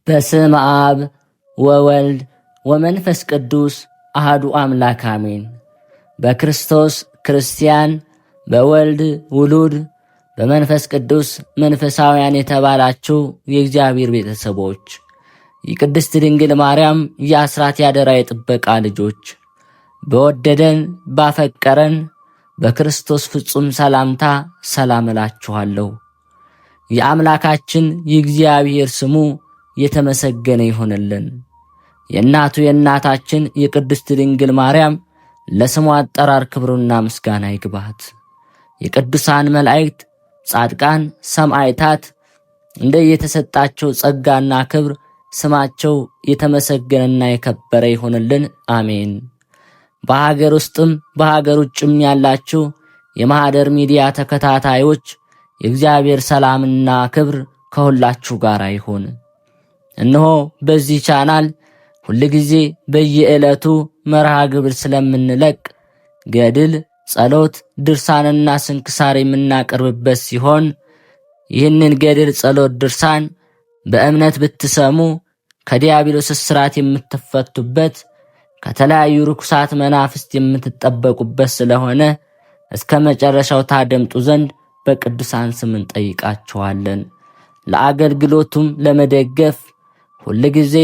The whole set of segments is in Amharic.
በስመ አብ ወወልድ ወመንፈስ ቅዱስ አሐዱ አምላክ አሜን። በክርስቶስ ክርስቲያን፣ በወልድ ውሉድ፣ በመንፈስ ቅዱስ መንፈሳውያን የተባላችሁ የእግዚአብሔር ቤተሰቦች፣ የቅድስት ድንግል ማርያም የአስራት ያደራ የጥበቃ ልጆች፣ በወደደን ባፈቀረን በክርስቶስ ፍጹም ሰላምታ ሰላም እላችኋለሁ። የአምላካችን የእግዚአብሔር ስሙ የተመሰገነ ይሆንልን። የእናቱ የእናታችን የቅድስት ድንግል ማርያም ለስሙ አጠራር ክብሩና ምስጋና ይግባት። የቅዱሳን መላእክት፣ ጻድቃን፣ ሰማዕታት እንደየተሰጣቸው ጸጋና ክብር ስማቸው የተመሰገነና የከበረ ይሆንልን። አሜን። በሀገር ውስጥም በሀገር ውጭም ያላችሁ የማኅደር ሚዲያ ተከታታዮች የእግዚአብሔር ሰላምና ክብር ከሁላችሁ ጋር ይሁን። እነሆ በዚህ ቻናል ሁልጊዜ በየዕለቱ መርሃ ግብር ስለምንለቅ ገድል፣ ጸሎት፣ ድርሳንና ስንክሳር የምናቀርብበት ሲሆን ይህንን ገድል፣ ጸሎት፣ ድርሳን በእምነት ብትሰሙ ከዲያብሎስ እስራት የምትፈቱበት ከተለያዩ ርኩሳት መናፍስት የምትጠበቁበት ስለሆነ እስከ መጨረሻው ታደምጡ ዘንድ በቅዱሳን ስም እንጠይቃችኋለን። ለአገልግሎቱም ለመደገፍ ሁልጊዜ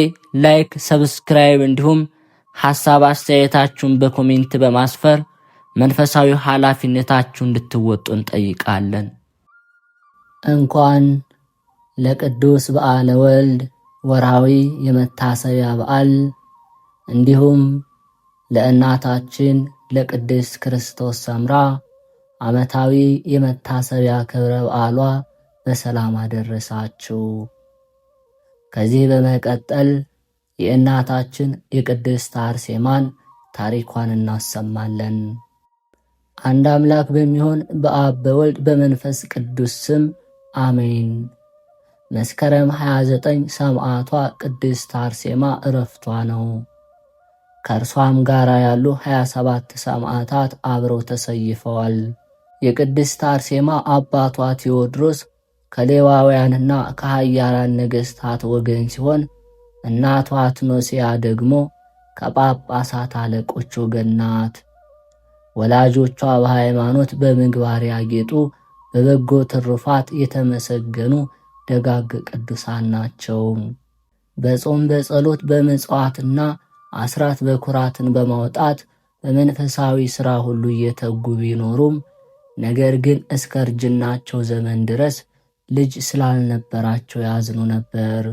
ላይክ፣ ሰብስክራይብ እንዲሁም ሐሳብ አስተያየታችሁን በኮሜንት በማስፈር መንፈሳዊ ኃላፊነታችሁን እንድትወጡ እንጠይቃለን። እንኳን ለቅዱስ በዓለ ወልድ ወርሃዊ የመታሰቢያ በዓል እንዲሁም ለእናታችን ለቅድስት ክርስቶስ ሰምራ ዓመታዊ የመታሰቢያ ክብረ በዓሏ በሰላም አደረሳችሁ። ከዚህ በመቀጠል የእናታችን የቅድስት አርሴማን ታሪኳን እናሰማለን። አንድ አምላክ በሚሆን በአብ በወልድ በመንፈስ ቅዱስ ስም አሜን። መስከረም 29 ሰማዕቷ ቅድስት አርሴማ ዕረፍቷ ነው። ከእርሷም ጋር ያሉ 27 ሰማዕታት አብረው ተሰይፈዋል። የቅድስት አርሴማ አባቷ ቴዎድሮስ ከሌዋውያንና ከኃያላን ነገሥታት ወገን ሲሆን እናቷ አትኖስያ ደግሞ ከጳጳሳት አለቆች ወገን ናት። ወላጆቿ በሃይማኖት በምግባር ያጌጡ በበጎ ትሩፋት የተመሰገኑ ደጋግ ቅዱሳን ናቸው። በጾም በጸሎት በመጽዋዕትና አስራት በኩራትን በማውጣት በመንፈሳዊ ሥራ ሁሉ እየተጉ ቢኖሩም ነገር ግን እስከ እርጅናቸው ዘመን ድረስ ልጅ ስላልነበራቸው ያዝኑ ነበር።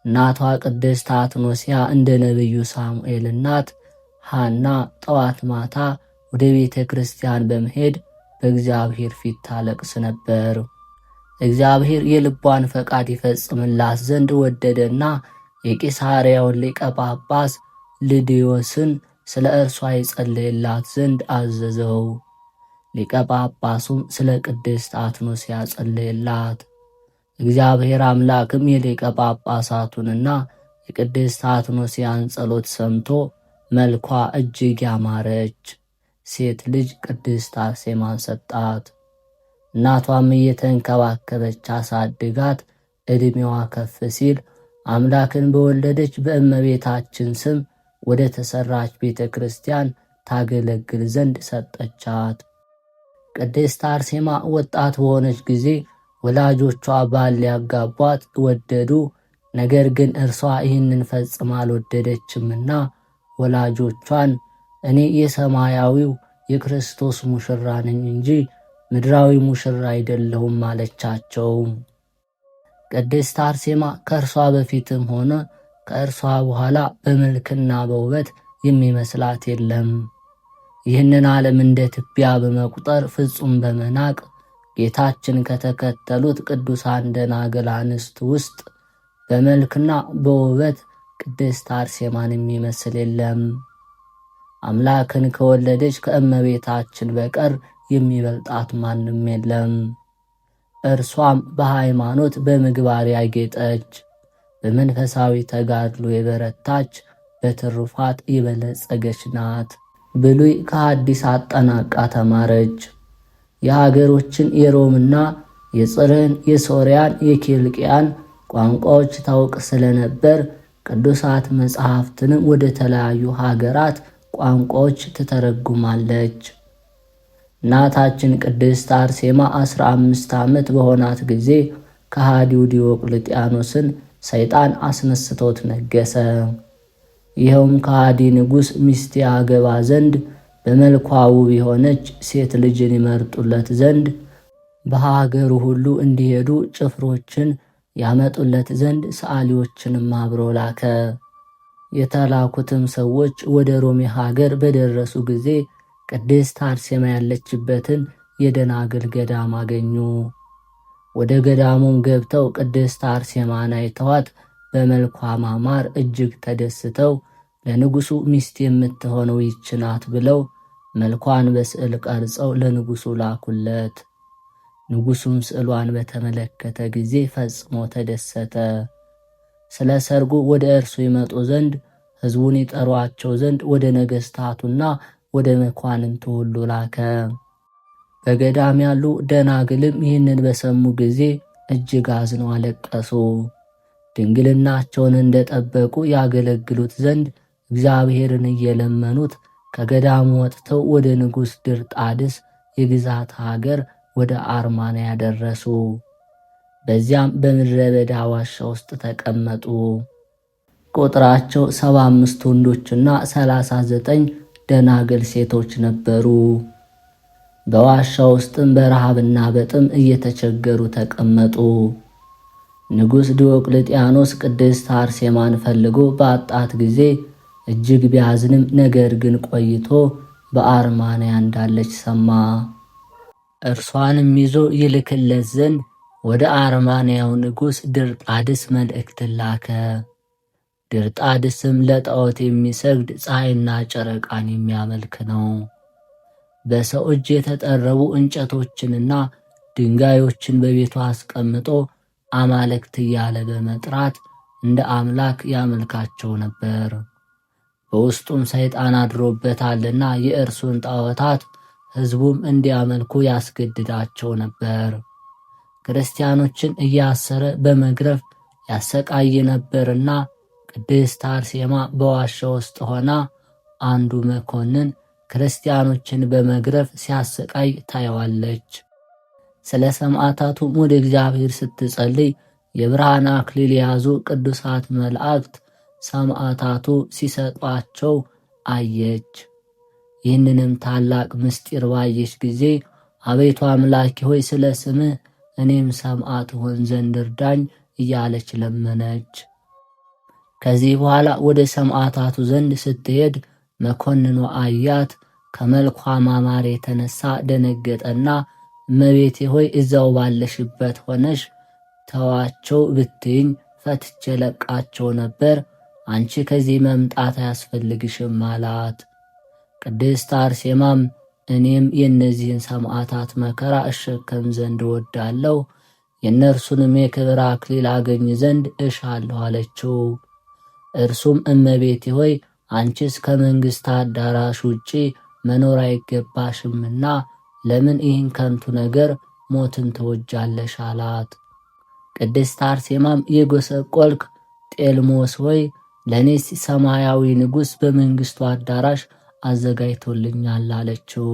እናቷ ቅድስት አትኖስያ እንደ ነቢዩ ሳሙኤል እናት ሐና ጠዋት ማታ ወደ ቤተ ክርስቲያን በመሄድ በእግዚአብሔር ፊት ታለቅስ ነበር። እግዚአብሔር የልቧን ፈቃድ ይፈጽምላት ዘንድ ወደደና የቂሳርያውን ሊቀ ጳጳስ ልድዮስን ስለ እርሷ ይጸልይላት ዘንድ አዘዘው። ሊቀ ጳጳሱም ስለ ቅድስት አትኖስያ ጸለየላት። እግዚአብሔር አምላክም የሊቀ ጳጳሳቱንና የቅድስት አትኖስያን ጸሎት ሰምቶ መልኳ እጅግ ያማረች ሴት ልጅ ቅድስት አርሴማን ሰጣት። እናቷም እየተንከባከበች አሳድጋት ዕድሜዋ ከፍ ሲል አምላክን በወለደች በእመቤታችን ስም ወደ ተሰራች ቤተ ክርስቲያን ታገለግል ዘንድ ሰጠቻት። ቅድስት አርሴማ ወጣት በሆነች ጊዜ ወላጆቿ ባል ሊያጋቧት ወደዱ። ነገር ግን እርሷ ይህንን ፈጽማ አልወደደችምና ወላጆቿን እኔ የሰማያዊው የክርስቶስ ሙሽራ ነኝ እንጂ ምድራዊ ሙሽራ አይደለሁም አለቻቸው። ቅድስት አርሴማ ከእርሷ በፊትም ሆነ ከእርሷ በኋላ በመልክና በውበት የሚመስላት የለም። ይህንን ዓለም እንደ ትቢያ በመቁጠር ፍጹም በመናቅ ጌታችን ከተከተሉት ቅዱሳን ደናግል አንስት ውስጥ በመልክና በውበት ቅድስት አርሴማን የሚመስል የለም። አምላክን ከወለደች ከእመቤታችን በቀር የሚበልጣት ማንም የለም። እርሷም በሃይማኖት በምግባር ያጌጠች፣ በመንፈሳዊ ተጋድሎ የበረታች፣ በትሩፋት የበለጸገች ናት። ብሉይ ከሐዲስ አጠናቃ ተማረች። የሀገሮችን የሮምና የጽርህን፣ የሶርያን፣ የኪልቅያን፣ ቋንቋዎች ታውቅ ስለነበር ቅዱሳት መጽሐፍትንም ወደ ተለያዩ ሀገራት ቋንቋዎች ትተረጉማለች። እናታችን ቅድስት አርሴማ 15 ዓመት በሆናት ጊዜ ከሃዲው ዲዮቅልጥያኖስን ሰይጣን አስነስቶት ነገሰ። ይኸውም ከሃዲ ንጉሥ ሚስት ያገባ ዘንድ በመልኳ ውብ የሆነች ሴት ልጅን ይመርጡለት ዘንድ በሀገሩ ሁሉ እንዲሄዱ ጭፍሮችን ያመጡለት ዘንድ ሰዓሊዎችንም አብሮ ላከ። የተላኩትም ሰዎች ወደ ሮሜ ሀገር በደረሱ ጊዜ ቅድስት አርሴማ ያለችበትን የደናግል ገዳም አገኙ። ወደ ገዳሙም ገብተው ቅድስት አርሴማን አይተዋት በመልኳ ማማር እጅግ ተደስተው ለንጉሡ ሚስት የምትሆነው ይህች ናት ብለው መልኳን በስዕል ቀርጸው ለንጉሡ ላኩለት። ንጉሡም ስዕሏን በተመለከተ ጊዜ ፈጽሞ ተደሰተ። ስለ ሰርጉ ወደ እርሱ ይመጡ ዘንድ ሕዝቡን ይጠሯቸው ዘንድ ወደ ነገሥታቱና ወደ መኳንንቱ ሁሉ ላከ። በገዳም ያሉ ደናግልም ይህንን በሰሙ ጊዜ እጅግ አዝነው አለቀሱ። ድንግልናቸውን እንደጠበቁ ያገለግሉት ዘንድ እግዚአብሔርን እየለመኑት ከገዳሙ ወጥተው ወደ ንጉሥ ድርጣድስ የግዛት ሀገር ወደ አርማንያ ደረሱ። በዚያም በምድረ በዳ ዋሻ ውስጥ ተቀመጡ። ቁጥራቸው 75 ወንዶችና 39 ደናግል ሴቶች ነበሩ። በዋሻ ውስጥም በረሃብና በጥም እየተቸገሩ ተቀመጡ። ንጉሥ ዲዮቅልጥያኖስ ቅድስት አርሴማን ፈልጎ ባጣት ጊዜ እጅግ ቢያዝንም ነገር ግን ቆይቶ በአርማንያ እንዳለች ሰማ። እርሷንም ይዞ ይልክለት ዘንድ ወደ አርማንያው ንጉሥ ድርጣድስ መልእክትን ላከ። ድርጣድስም ለጣዖት የሚሰግድ ፀሐይና ጨረቃን የሚያመልክ ነው። በሰው እጅ የተጠረቡ እንጨቶችንና ድንጋዮችን በቤቱ አስቀምጦ አማልክት እያለ በመጥራት እንደ አምላክ ያመልካቸው ነበር። በውስጡም ሰይጣን አድሮበታልና የእርሱን ጣዖታት ሕዝቡም እንዲያመልኩ ያስገድዳቸው ነበር። ክርስቲያኖችን እያሰረ በመግረፍ ያሰቃይ ነበርና ቅድስት አርሴማ በዋሻ ውስጥ ሆና አንዱ መኮንን ክርስቲያኖችን በመግረፍ ሲያሰቃይ ታየዋለች። ስለ ሰማዕታቱም ወደ እግዚአብሔር ስትጸልይ የብርሃን አክሊል የያዙ ቅዱሳት መላእክት ሰማዕታቱ ሲሰጧቸው አየች። ይህንንም ታላቅ ምስጢር ባየች ጊዜ አቤቱ አምላኬ ሆይ ስለ ስምህ እኔም ሰማዕት ሆን ዘንድ እርዳኝ እያለች ለመነች። ከዚህ በኋላ ወደ ሰማዕታቱ ዘንድ ስትሄድ መኮንኑ አያት። ከመልኳ ማማር የተነሳ ደነገጠና እመቤቴ ሆይ እዛው ባለሽበት ሆነሽ ተዋቸው ብትይኝ ፈትቼ ለቃቸው ነበር፣ አንቺ ከዚህ መምጣት አያስፈልግሽም አላት። ቅድስት አርሴማም እኔም የእነዚህን ሰማዕታት መከራ እሸከም ዘንድ እወዳለሁ፣ የእነርሱንም የክብር አክሊል አገኝ ዘንድ እሻለሁ አለችው። እርሱም እመቤቴ ሆይ አንቺስ ከመንግሥት አዳራሽ ውጪ መኖር አይገባሽምና ለምን ይህን ከንቱ ነገር ሞትን ትወጃለሽ አላት። ቅድስት አርሴማም የጎሰቆልክ ጤልሞስ ሆይ ለእኔስ ሰማያዊ ንጉሥ በመንግሥቱ አዳራሽ አዘጋጅቶልኛል አለችው።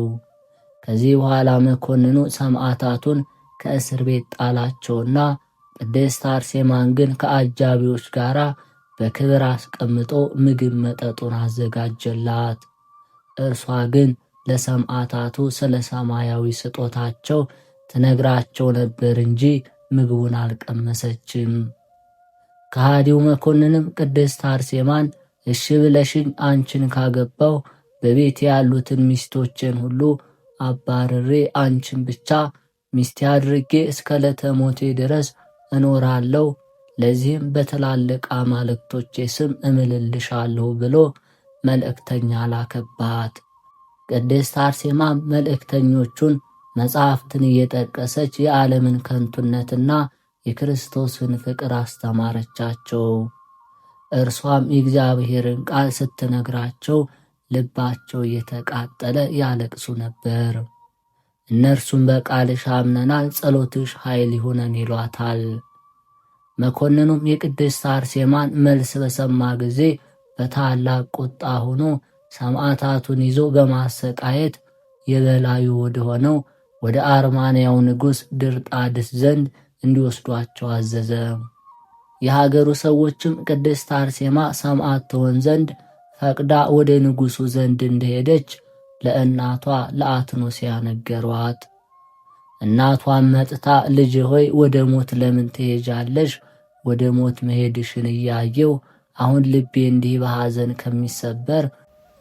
ከዚህ በኋላ መኮንኑ ሰማዕታቱን ከእስር ቤት ጣላቸውና ቅድስት አርሴማን ግን ከአጃቢዎች ጋር በክብር አስቀምጦ ምግብ መጠጡን አዘጋጀላት። እርሷ ግን ለሰማዕታቱ ስለ ሰማያዊ ስጦታቸው ትነግራቸው ነበር እንጂ ምግቡን አልቀመሰችም። ከሃዲው መኮንንም ቅድስት አርሴማን እሺ ብለሽኝ አንቺን ካገባው በቤት ያሉትን ሚስቶችን ሁሉ አባርሬ አንቺን ብቻ ሚስቴ አድርጌ እስከ ዕለተ ሞቴ ድረስ እኖራለሁ፣ ለዚህም በትላልቅ አማልክቶቼ ስም እምልልሻለሁ ብሎ መልእክተኛ ላከባት። ቅድስት አርሴማም መልእክተኞቹን መጻሕፍትን እየጠቀሰች የዓለምን ከንቱነትና የክርስቶስን ፍቅር አስተማረቻቸው። እርሷም የእግዚአብሔርን ቃል ስትነግራቸው ልባቸው እየተቃጠለ ያለቅሱ ነበር። እነርሱም በቃልሽ አምነናል፣ ጸሎትሽ ኃይል ይሁነን ይሏታል። መኮንኑም የቅድስት አርሴማን መልስ በሰማ ጊዜ በታላቅ ቁጣ ሆኖ ሰማዕታቱን ይዞ በማሰቃየት የበላዩ ወደ ሆነው ወደ አርማንያው ንጉሥ ድርጣድስ ዘንድ እንዲወስዷቸው አዘዘ። የሀገሩ ሰዎችም ቅድስት አርሴማ ሰማዕት ትሆን ዘንድ ፈቅዳ ወደ ንጉሡ ዘንድ እንደሄደች ለእናቷ ለአትኖስያ ነገሯት። እናቷም መጥታ ልጅ ሆይ ወደ ሞት ለምን ትሄጃለሽ? ወደ ሞት መሄድሽን እያየው አሁን ልቤ እንዲህ በሐዘን ከሚሰበር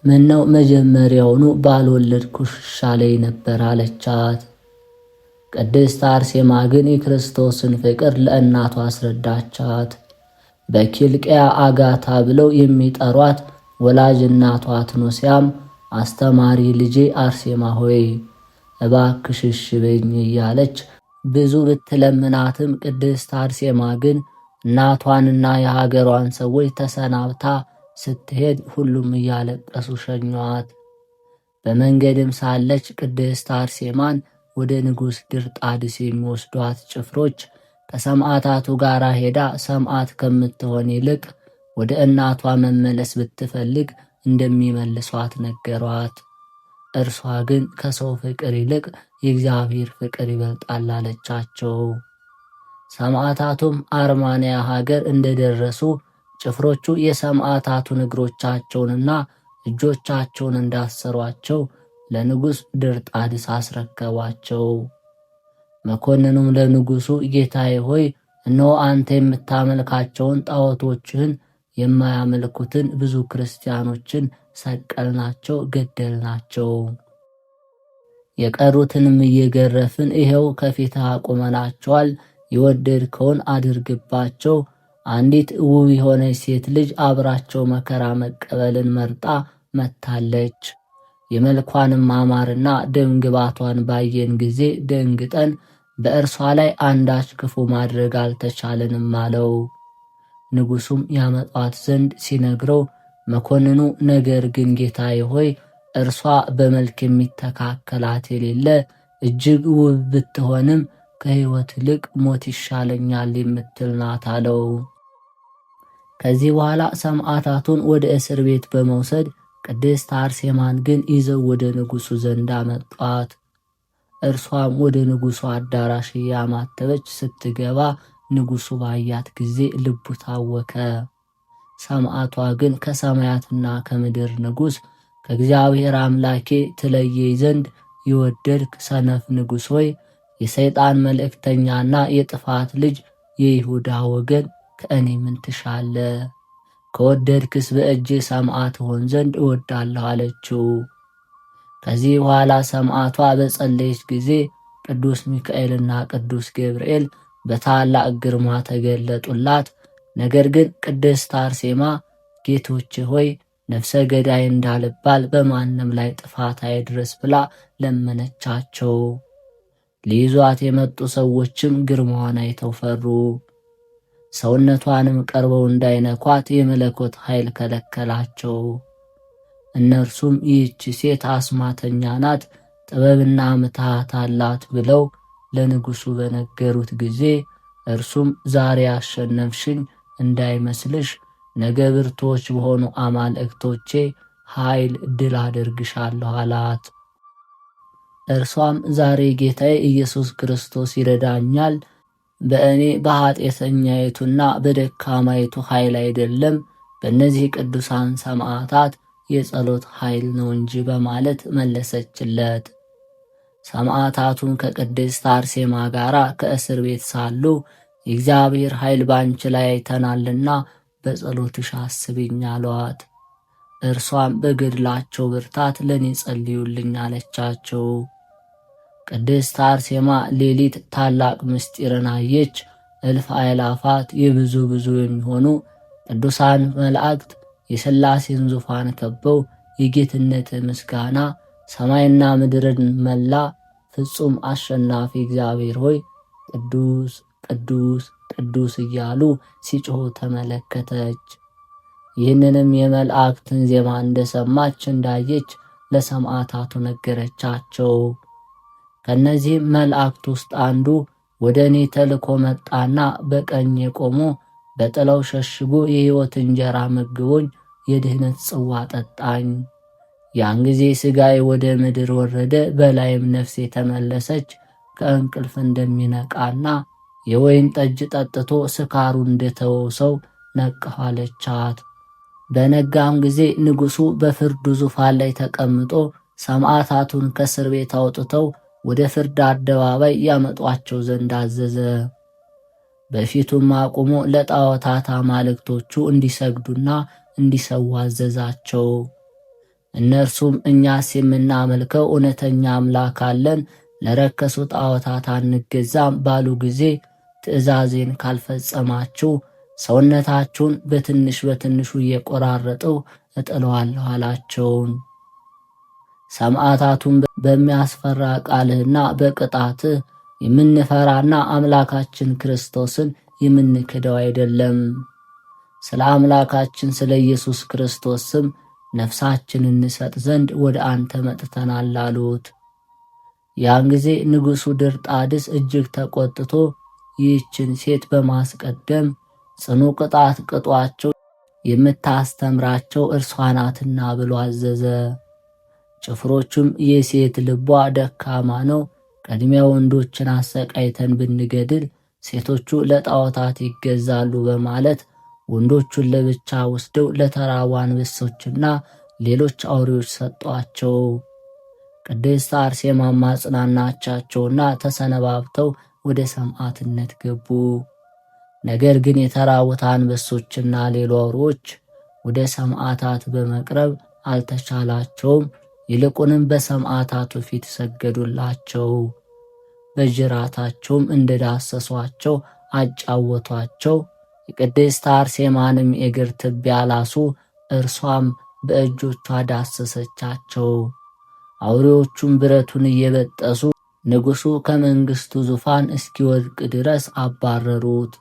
ምነው መጀመሪያውኑ ባልወለድኩሽ ይሻለኝ ነበር አለቻት። ቅድስት አርሴማ ግን የክርስቶስን ፍቅር ለእናቷ አስረዳቻት። በኪልቅያ አጋታ ብለው የሚጠሯት ወላጅ እናቷ አትኖስያም አስተማሪ ልጄ አርሴማ ሆይ እባክሽ እሺ በይኝ እያለች ብዙ ብትለምናትም ቅድስት አርሴማ ግን እናቷንና የሀገሯን ሰዎች ተሰናብታ ስትሄድ ሁሉም እያለቀሱ ሸኟት። በመንገድም ሳለች ቅድስት አርሴማን ወደ ንጉሥ ድርጣድስ የሚወስዷት ጭፍሮች ከሰማዕታቱ ጋር ሄዳ ሰማዕት ከምትሆን ይልቅ ወደ እናቷ መመለስ ብትፈልግ እንደሚመልሷት ነገሯት። እርሷ ግን ከሰው ፍቅር ይልቅ የእግዚአብሔር ፍቅር ይበልጣል አለቻቸው። ሰማዕታቱም አርማንያ ሀገር እንደደረሱ ጭፍሮቹ የሰማዕታቱን እግሮቻቸውንና እጆቻቸውን እንዳሰሯቸው ለንጉሥ ድርጣድስ አስረከቧቸው። መኮንኑም ለንጉሡ ጌታዬ ሆይ እነሆ አንተ የምታመልካቸውን ጣዖቶችህን የማያመልኩትን ብዙ ክርስቲያኖችን ሰቀልናቸው፣ ገደልናቸው። የቀሩትንም እየገረፍን ይኸው ከፊትህ አቁመናቸዋል። የወደድከውን አድርግባቸው። አንዲት ውብ የሆነች ሴት ልጅ አብራቸው መከራ መቀበልን መርጣ መጥታለች። የመልኳንም ማማርና ደምግባቷን ባየን ጊዜ ደንግጠን በእርሷ ላይ አንዳች ክፉ ማድረግ አልተቻለንም አለው። ንጉሡም ያመጧት ዘንድ ሲነግረው መኮንኑ ነገር ግን ጌታዬ ሆይ እርሷ በመልክ የሚተካከላት የሌለ እጅግ ውብ ብትሆንም ከሕይወት ይልቅ ሞት ይሻለኛል የምትል ናት አለው። ከዚህ በኋላ ሰማዕታቱን ወደ እስር ቤት በመውሰድ ቅድስት አርሴማን ግን ይዘው ወደ ንጉሡ ዘንድ አመጧት። እርሷም ወደ ንጉሡ አዳራሽ እያማተበች ስትገባ ንጉሡ ባያት ጊዜ ልቡ ታወከ። ሰማዕቷ ግን ከሰማያትና ከምድር ንጉሥ ከእግዚአብሔር አምላኬ ትለየኝ ዘንድ የወደድክ ሰነፍ ንጉሥ ሆይ የሰይጣን መልእክተኛና የጥፋት ልጅ የይሁዳ ወገን ከእኔ ምን ትሻለ? ከወደድክስ በእጅ ሰማዕት ሆን ዘንድ እወዳለሁ አለችው። ከዚህ በኋላ ሰማዕቷ በጸለየች ጊዜ ቅዱስ ሚካኤልና ቅዱስ ገብርኤል በታላቅ ግርማ ተገለጡላት። ነገር ግን ቅድስት አርሴማ ጌቶቼ ሆይ ነፍሰ ገዳይ እንዳልባል በማንም ላይ ጥፋት አይድረስ ብላ ለመነቻቸው። ሊይዟት የመጡ ሰዎችም ግርማዋን አይተው ፈሩ። ሰውነቷንም ቀርበው እንዳይነኳት የመለኮት ኃይል ከለከላቸው። እነርሱም ይህች ሴት አስማተኛ ናት፣ ጥበብና ምትሃት አላት ብለው ለንጉሡ በነገሩት ጊዜ እርሱም ዛሬ አሸነፍሽኝ እንዳይመስልሽ፣ ነገ ብርቶች በሆኑ አማልክቶቼ ኃይል ድል አደርግሻለሁ አላት። እርሷም ዛሬ ጌታዬ ኢየሱስ ክርስቶስ ይረዳኛል፣ በእኔ በኃጢአተኛይቱና በደካማይቱ ኃይል አይደለም፣ በእነዚህ ቅዱሳን ሰማዕታት የጸሎት ኃይል ነው እንጂ በማለት መለሰችለት። ሰማዕታቱን ከቅድስት አርሴማ ጋር ከእስር ቤት ሳሉ የእግዚአብሔር ኃይል ባንቺ ላይ አይተናልና በጸሎትሽ አስቢኝ አሏት። እርሷም በገድላቸው ብርታት ለእኔ ጸልዩልኝ አለቻቸው። ቅድስት አርሴማ ሌሊት ታላቅ ምስጢርን አየች። እልፍ አእላፋት የብዙ የሚሆኑ ቅዱሳን መላእክት የሥላሴን ዙፋን ከበው የጌትነት ምስጋና ሰማይና ምድርን መላ ፍጹም አሸናፊ እግዚአብሔር ሆይ ቅዱስ ቅዱስ ቅዱስ እያሉ ሲጮኹ ተመለከተች። ይህንንም የመላእክትን ዜማ እንደሰማች እንዳየች ለሰማዕታቱ ነገረቻቸው። ከነዚህም መላእክት ውስጥ አንዱ ወደ እኔ ተልኮ መጣና በቀኜ ቆሞ በጥላው ሸሽጎ የሕይወት እንጀራ መግቦኝ የድህነት ጽዋ ጠጣኝ። ያን ጊዜ ሥጋዬ ወደ ምድር ወረደ፣ በላይም ነፍሴ ተመለሰች። ከእንቅልፍ እንደሚነቃና የወይን ጠጅ ጠጥቶ ስካሩ እንደተወው ሰው ነቃሁ አለቻት። በነጋም ጊዜ ንጉሡ በፍርዱ ዙፋን ላይ ተቀምጦ ሰማዕታቱን ከእስር ቤት አውጥተው ወደ ፍርድ አደባባይ ያመጧቸው ዘንድ አዘዘ። በፊቱም አቁሞ ለጣዖታት አማልክቶቹ እንዲሰግዱና እንዲሰዉ አዘዛቸው። እነርሱም እኛስ የምናመልከው እውነተኛ አምላክ አለን፣ ለረከሱ ጣዖታት አንገዛም ባሉ ጊዜ ትእዛዜን ካልፈጸማችሁ ሰውነታችሁን በትንሽ በትንሹ እየቆራረጠው እጥለዋለሁ አላቸው። ሰማዕታቱን በሚያስፈራ ቃልህና በቅጣትህ የምንፈራና አምላካችን ክርስቶስን የምንክደው አይደለም። ስለ አምላካችን ስለ ኢየሱስ ክርስቶስ ስም ነፍሳችን እንሰጥ ዘንድ ወደ አንተ መጥተናል አሉት። ያን ጊዜ ንጉሡ ድርጣድስ እጅግ ተቆጥቶ ይህችን ሴት በማስቀደም ጽኑ ቅጣት ቅጧቸው፣ የምታስተምራቸው እርሷ ናትና ብሎ አዘዘ። ጭፍሮቹም የሴት ልቧ ደካማ ነው፣ ቀድሚያ ወንዶችን አሰቃይተን ብንገድል ሴቶቹ ለጣዖታት ይገዛሉ በማለት ወንዶቹን ለብቻ ወስደው ለተራቡ አንበሶችና ሌሎች አውሬዎች ሰጧቸው። ቅድስት አርሴማም ማጽናናቻቸውና ተሰነባብተው ወደ ሰማዕትነት ገቡ። ነገር ግን የተራቡት አንበሶችና ሌሎ አውሬዎች ወደ ሰማዕታት በመቅረብ አልተቻላቸውም። ይልቁንም በሰማዕታቱ ፊት ሰገዱላቸው። በጅራታቸውም እንደዳሰሷቸው አጫወቷቸው። የቅድስት አርሴማንም የእግር ትቢያ ላሱ፣ እርሷም በእጆቿ ዳሰሰቻቸው። አውሬዎቹም ብረቱን እየበጠሱ ንጉሡ ከመንግሥቱ ዙፋን እስኪወድቅ ድረስ አባረሩት።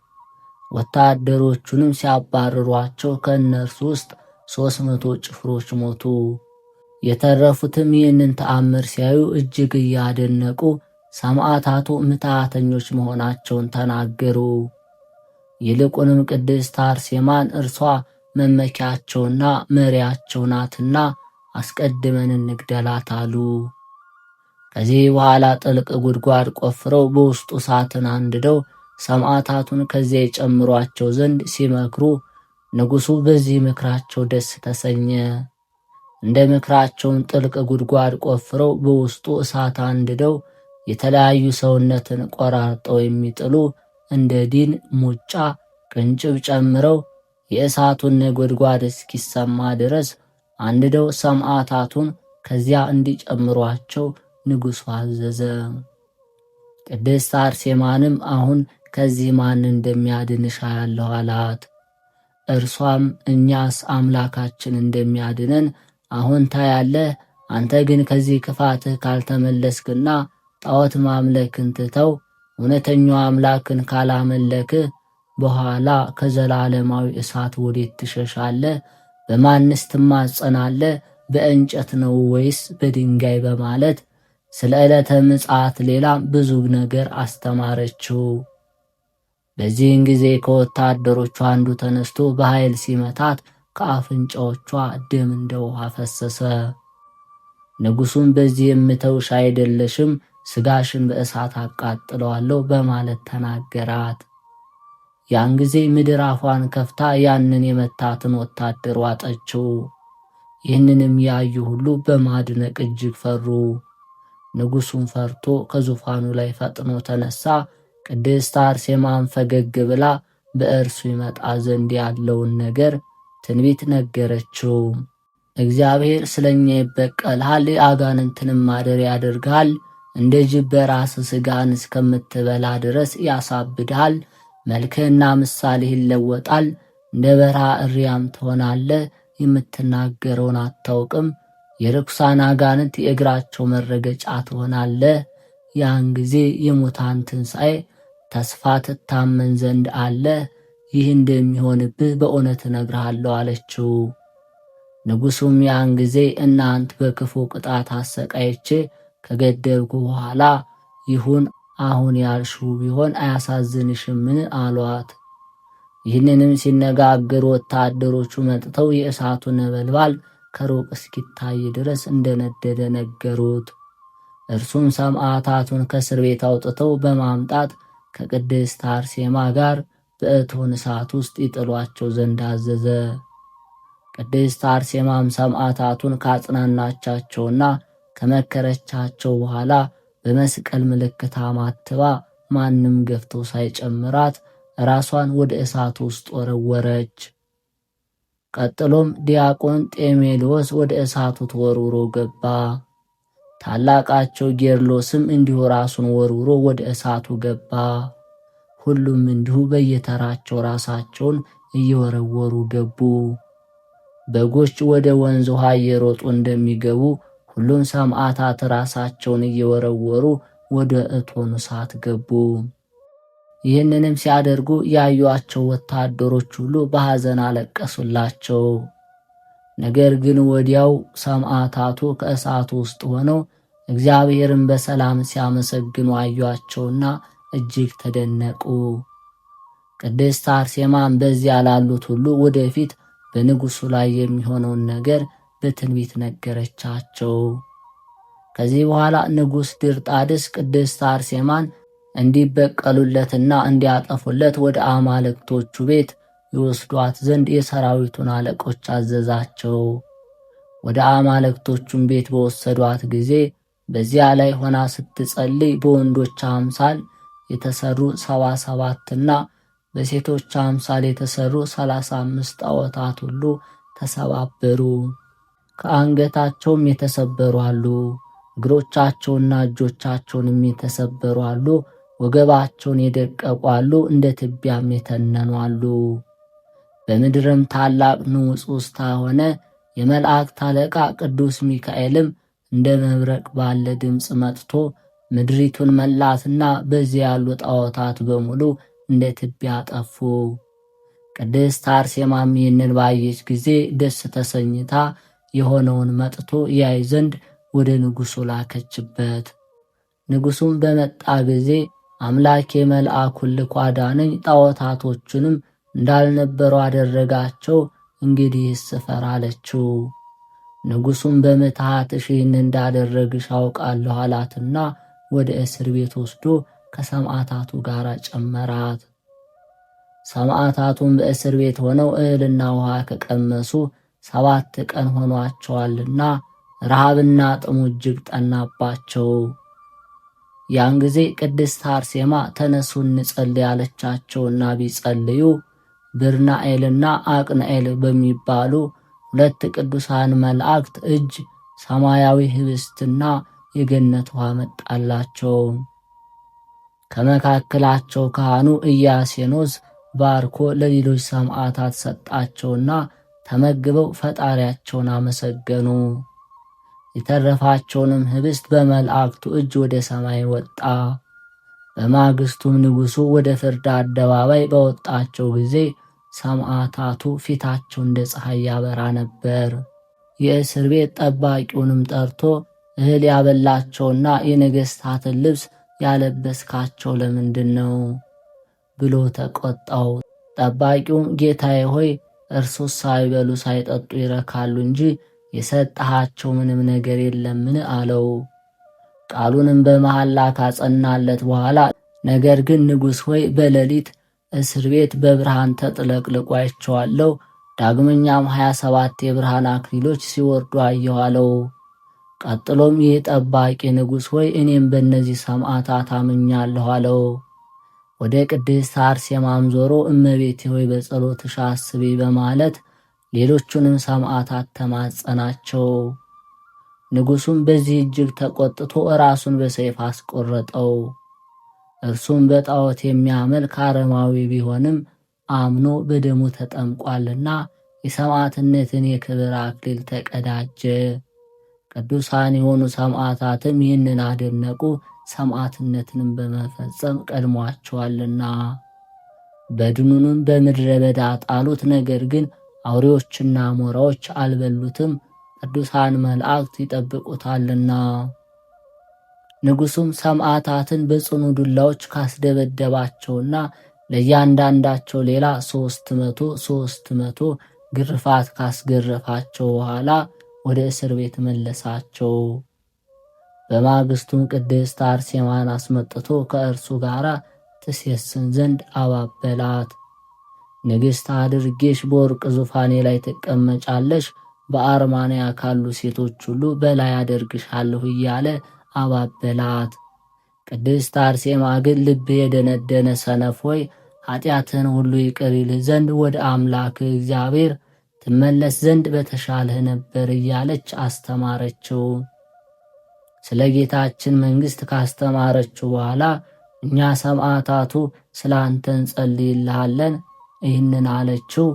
ወታደሮቹንም ሲያባርሯቸው ከእነርሱ ውስጥ 300 ጭፍሮች ሞቱ። የተረፉትም ይህንን ተአምር ሲያዩ እጅግ እያደነቁ ሰማዕታቱ ምትሃተኞች መሆናቸውን ተናገሩ። ይልቁንም ቅድስት አርሴማን እርሷ መመኪያቸውና መሪያቸው ናትና አስቀድመን እንግደላት አሉ። ከዚህ በኋላ ጥልቅ ጉድጓድ ቆፍረው በውስጡ እሳትን አንድደው ሰማዕታቱን ከዚያ የጨምሯቸው ዘንድ ሲመክሩ ንጉሡ በዚህ ምክራቸው ደስ ተሰኘ። እንደ ምክራቸውም ጥልቅ ጉድጓድ ቆፍረው በውስጡ እሳት አንድደው የተለያዩ ሰውነትን ቆራርጠው የሚጥሉ እንደ ዲን፣ ሙጫ፣ ቅንጭብ ጨምረው የእሳቱን ነጎድጓድ እስኪሰማ ድረስ አንድደው ሰማዕታቱን ከዚያ እንዲጨምሯቸው ንጉሡ አዘዘ። ቅድስት አርሴማንም አሁን ከዚህ ማን እንደሚያድንሽ አያለሁ አላት። እርሷም እኛስ አምላካችን እንደሚያድነን አሁን ታያለህ። አንተ ግን ከዚህ ክፋትህ ካልተመለስክና ጣዖት ማምለክን ትተው እውነተኛው አምላክን ካላመለክህ በኋላ ከዘላለማዊ እሳት ወዴት ትሸሻለህ? በማንስ ትማጸናለህ? በእንጨት ነው ወይስ በድንጋይ? በማለት ስለ ዕለተ ምጽአት ሌላም ብዙ ነገር አስተማረችው። በዚህን ጊዜ ከወታደሮቹ አንዱ ተነስቶ በኃይል ሲመታት ከአፍንጫዎቿ ደም እንደ ውሃ ፈሰሰ። ንጉሡም በዚህ የምተውሽ አይደለሽም፣ ሥጋሽን በእሳት አቃጥለዋለሁ በማለት ተናገራት። ያን ጊዜ ምድር አፏን ከፍታ ያንን የመታትን ወታደር ዋጠችው። ይህንንም ያዩ ሁሉ በማድነቅ እጅግ ፈሩ። ንጉሡም ፈርቶ ከዙፋኑ ላይ ፈጥኖ ተነሳ። ቅድስት አርሴማን ፈገግ ብላ በእርሱ ይመጣ ዘንድ ያለውን ነገር ትንቢት ነገረችው። እግዚአብሔር ስለኛ ይበቀልሃል፣ የአጋንንትንም ማደሪያ ያደርግሃል፣ እንደ ጅብ በራስ ሥጋን እስከምትበላ ድረስ ያሳብድሃል፣ መልክህና ምሳሌህ ይለወጣል፣ እንደ በረሃ እሪያም ትሆናለህ፣ የምትናገረውን አታውቅም፣ የርኩሳን አጋንንት የእግራቸው መረገጫ ትሆናለህ። ያን ጊዜ የሙታን ትንሣኤ ተስፋ ትታመን ዘንድ አለ። ይህ እንደሚሆንብህ በእውነት እነግርሃለሁ አለችው። ንጉሡም ያን ጊዜ እናንት በክፉ ቅጣት አሰቃይቼ ከገደልኩ በኋላ ይሁን አሁን ያልሽው ቢሆን አያሳዝንሽምን? አሏት። ይህንንም ሲነጋገሩ ወታደሮቹ መጥተው የእሳቱ ነበልባል ከሩቅ እስኪታይ ድረስ እንደነደደ ነገሩት። እርሱም ሰማዕታቱን ከእስር ቤት አውጥተው በማምጣት ከቅድስት አርሴማ ጋር በእቶን እሳት ውስጥ ይጥሏቸው ዘንድ አዘዘ። ቅድስት አርሴማም ሰማዕታቱን ካጽናናቻቸውና ከመከረቻቸው በኋላ በመስቀል ምልክት አማትባ ማንም ገፍቶ ሳይጨምራት ራሷን ወደ እሳት ውስጥ ወረወረች። ቀጥሎም ዲያቆን ጤሜልዮስ ወደ እሳቱ ተወርውሮ ገባ። ታላቃቸው ጌርሎስም እንዲሁ ራሱን ወርውሮ ወደ እሳቱ ገባ። ሁሉም እንዲሁ በየተራቸው ራሳቸውን እየወረወሩ ገቡ። በጎች ወደ ወንዝ ውሃ እየሮጡ እንደሚገቡ ሁሉም ሰማዕታት ራሳቸውን እየወረወሩ ወደ እቶኑ እሳት ገቡ። ይህንንም ሲያደርጉ ያዩአቸው ወታደሮች ሁሉ በሐዘን አለቀሱላቸው። ነገር ግን ወዲያው ሰማዕታቱ ከእሳቱ ውስጥ ሆነው እግዚአብሔርን በሰላም ሲያመሰግኑ አዩአቸውና እጅግ ተደነቁ። ቅድስት አርሴማም በዚያ ላሉት ሁሉ ወደፊት በንጉሡ ላይ የሚሆነውን ነገር በትንቢት ነገረቻቸው። ከዚህ በኋላ ንጉሥ ድርጣድስ ቅድስት አርሴማን እንዲበቀሉለትና እንዲያጠፉለት ወደ አማልክቶቹ ቤት ይወስዷት ዘንድ የሰራዊቱን አለቆች አዘዛቸው። ወደ አማልክቶቹም ቤት በወሰዷት ጊዜ በዚያ ላይ ሆና ስትጸልይ በወንዶች አምሳል የተሰሩ 77ና በሴቶች አምሳል የተሰሩ 35 ጣዖታት ሁሉ ተሰባበሩ። ከአንገታቸውም የተሰበሩ አሉ፣ እግሮቻቸውና እጆቻቸውንም የተሰበሩ አሉ፣ ወገባቸውን የደቀቁ አሉ፣ እንደ ትቢያም የተነኑ አሉ። በምድርም ታላቅ ንውጽውጽታ ሆነ። የመላእክት አለቃ ቅዱስ ሚካኤልም እንደ መብረቅ ባለ ድምፅ መጥቶ ምድሪቱን መላትና በዚያ ያሉ ጣዖታት በሙሉ እንደ ትቢያ ጠፉ። ቅድስት አርሴማም ይህንን ባየች ጊዜ ደስ ተሰኝታ የሆነውን መጥቶ ያይ ዘንድ ወደ ንጉሡ ላከችበት። ንጉሡም በመጣ ጊዜ አምላኬ መልአኩን ልኮ አዳነኝ፣ ጣዖታቶቹንም እንዳልነበሩ አደረጋቸው፣ እንግዲህስ እፈር አለችው። ንጉሡም በምትሃትሽ ይህን እንዳደረግሽ አውቃለሁ አላትና ወደ እስር ቤት ወስዶ ከሰማዕታቱ ጋር ጨመራት። ሰማዕታቱም በእስር ቤት ሆነው እህልና ውሃ ከቀመሱ 7 ቀን ሆኗቸዋልና ረሃብና ጥሙ እጅግ ጠናባቸው። ያን ጊዜ ቅድስት አርሴማ ተነሱ እንጸልይ አለቻቸውና ቢጸልዩ ብርናኤልና አቅናኤል በሚባሉ 2 ቅዱሳን መላእክት እጅ ሰማያዊ ህብስትና የገነት ውሃ መጣላቸው። ከመካከላቸው ካህኑ ኢያሴኖስ ባርኮ ለሌሎች ሰማዕታት ሰጣቸውና ተመግበው ፈጣሪያቸውን አመሰገኑ። የተረፋቸውንም ህብስት በመላእክቱ እጅ ወደ ሰማይ ወጣ። በማግስቱም ንጉሡ ወደ ፍርድ አደባባይ በወጣቸው ጊዜ ሰማዕታቱ ፊታቸው እንደ ፀሐይ ያበራ ነበር። የእስር ቤት ጠባቂውንም ጠርቶ እህል ያበላቸውና የነገሥታትን ልብስ ያለበስካቸው ለምንድን ነው ብሎ ተቆጣው። ጠባቂውም ጌታዬ ሆይ እርሱስ ሳይበሉ ሳይጠጡ ይረካሉ እንጂ የሰጠሃቸው ምንም ነገር የለምን አለው። ቃሉንም በመሐላ ካጸናለት በኋላ ነገር ግን ንጉሥ ሆይ በሌሊት እስር ቤት በብርሃን ተጥለቅልቆ አይቼዋለሁ፣ ዳግመኛም 27 የብርሃን አክሊሎች ሲወርዱ አየሁ አለው። ቀጥሎም ይህ ጠባቂ ንጉሥ ሆይ እኔም በእነዚህ ሰማዕታት አምኛለሁ አለው። ወደ ቅድስት አርሴማም ዞሮ እመቤቴ ሆይ በጸሎትሽ አስቢ በማለት ሌሎቹንም ሰማዕታት ተማጸናቸው። ንጉሡም በዚህ እጅግ ተቆጥቶ ራሱን በሰይፍ አስቆረጠው። እርሱም በጣዖት የሚያመልክ አረማዊ ቢሆንም አምኖ በደሙ ተጠምቋልና የሰማዕትነትን የክብር አክሊል ተቀዳጀ። ቅዱሳን የሆኑ ሰማዕታትም ይህንን አደነቁ፣ ሰማዕትነትንም በመፈጸም ቀድሟቸዋልና። በድኑንም በምድረ በዳ ጣሉት። ነገር ግን አውሬዎችና አሞራዎች አልበሉትም፣ ቅዱሳን መላእክት ይጠብቁታልና። ንጉሡም ሰማዕታትን በጽኑ ዱላዎች ካስደበደባቸውና ለእያንዳንዳቸው ሌላ 300 ግርፋት ካስገረፋቸው በኋላ ወደ እስር ቤት መለሳቸው። በማግስቱም ቅድስት አርሴማን አስመጥቶ ከእርሱ ጋር ትሴስን ዘንድ አባበላት። ንግሥት አድርጌሽ በወርቅ ዙፋኔ ላይ ትቀመጫለሽ፣ በአርማንያ ካሉ ሴቶች ሁሉ በላይ አደርግሻለሁ እያለ አባበላት። ቅድስት አርሴማ ግን ልብ የደነደነ ሰነፍ ሆይ ኃጢአትህን ሁሉ ይቅር ይልህ ዘንድ ወደ አምላክ እግዚአብሔር ትመለስ ዘንድ በተሻለህ ነበር እያለች አስተማረችው። ስለ ጌታችን መንግሥት ካስተማረችው በኋላ እኛ ሰማዕታቱ ስለ አንተ እንጸልይልሃለን ይህንን አለችው።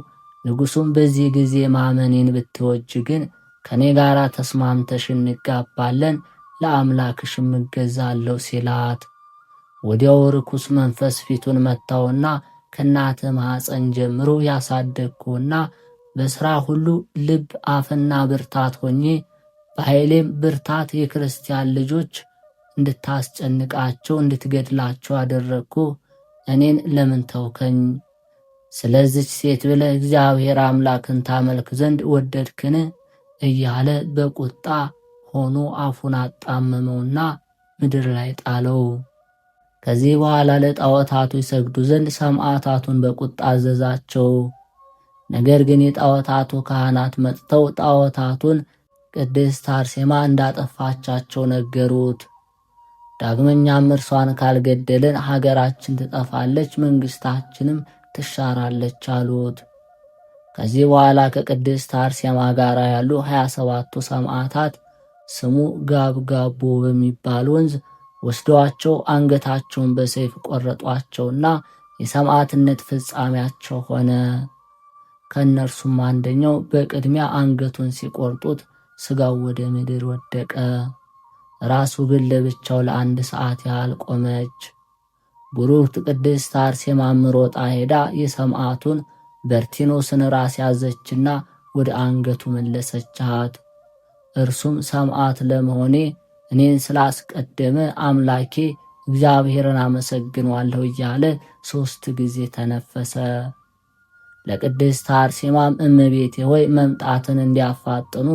ንጉሡም በዚህ ጊዜ ማመኔን ብትወጅ ግን ከኔ ጋር ተስማምተሽ እንጋባለን፣ ለአምላክሽም እገዛለሁ ሲላት፣ ወዲያው ርኩስ መንፈስ ፊቱን መታውና ከእናትህ ማኅፀን ጀምሮ ያሳደግኩና በሥራ ሁሉ ልብ አፍና ብርታት ሆኜ በኃይሌም ብርታት የክርስቲያን ልጆች እንድታስጨንቃቸው እንድትገድላቸው አደረግኩ። እኔን ለምን ተውከኝ? ስለዚች ሴት ብለህ እግዚአብሔር አምላክን ታመልክ ዘንድ ወደድክን? እያለ በቁጣ ሆኖ አፉን አጣመመውና ምድር ላይ ጣለው። ከዚህ በኋላ ለጣዖታቱ ይሰግዱ ዘንድ ሰማዕታቱን በቁጣ አዘዛቸው። ነገር ግን የጣዖታቱ ካህናት መጥተው ጣዖታቱን ቅድስት አርሴማ እንዳጠፋቻቸው ነገሩት። ዳግመኛም እርሷን ካልገደልን ሀገራችን ትጠፋለች፣ መንግሥታችንም ትሻራለች አሉት። ከዚህ በኋላ ከቅድስት አርሴማ ጋር ያሉ 27ቱ ሰማዕታት ስሙ ጋብጋቦ በሚባል ወንዝ ወስደዋቸው አንገታቸውን በሰይፍ ቆረጧቸውና የሰማዕትነት ፍጻሜያቸው ሆነ። ከእነርሱም አንደኛው በቅድሚያ አንገቱን ሲቆርጡት ሥጋው ወደ ምድር ወደቀ። ራሱ ግን ለብቻው ለ1 ሰዓት ያህል ቆመች። ቡሩክት ቅድስት አርሴማም ሮጣ ሄዳ የሰማዕቱን በርቲኖስን ራስ ያዘችና ወደ አንገቱ መለሰቻት። እርሱም ሰማዕት ለመሆኔ እኔን ስላስቀደመ አምላኬ እግዚአብሔርን አመሰግነዋለሁ እያለ 3 ጊዜ ተነፈሰ። ለቅድስት አርሴማም እመቤቴ ሆይ መምጣትን እንዲያፋጥኑ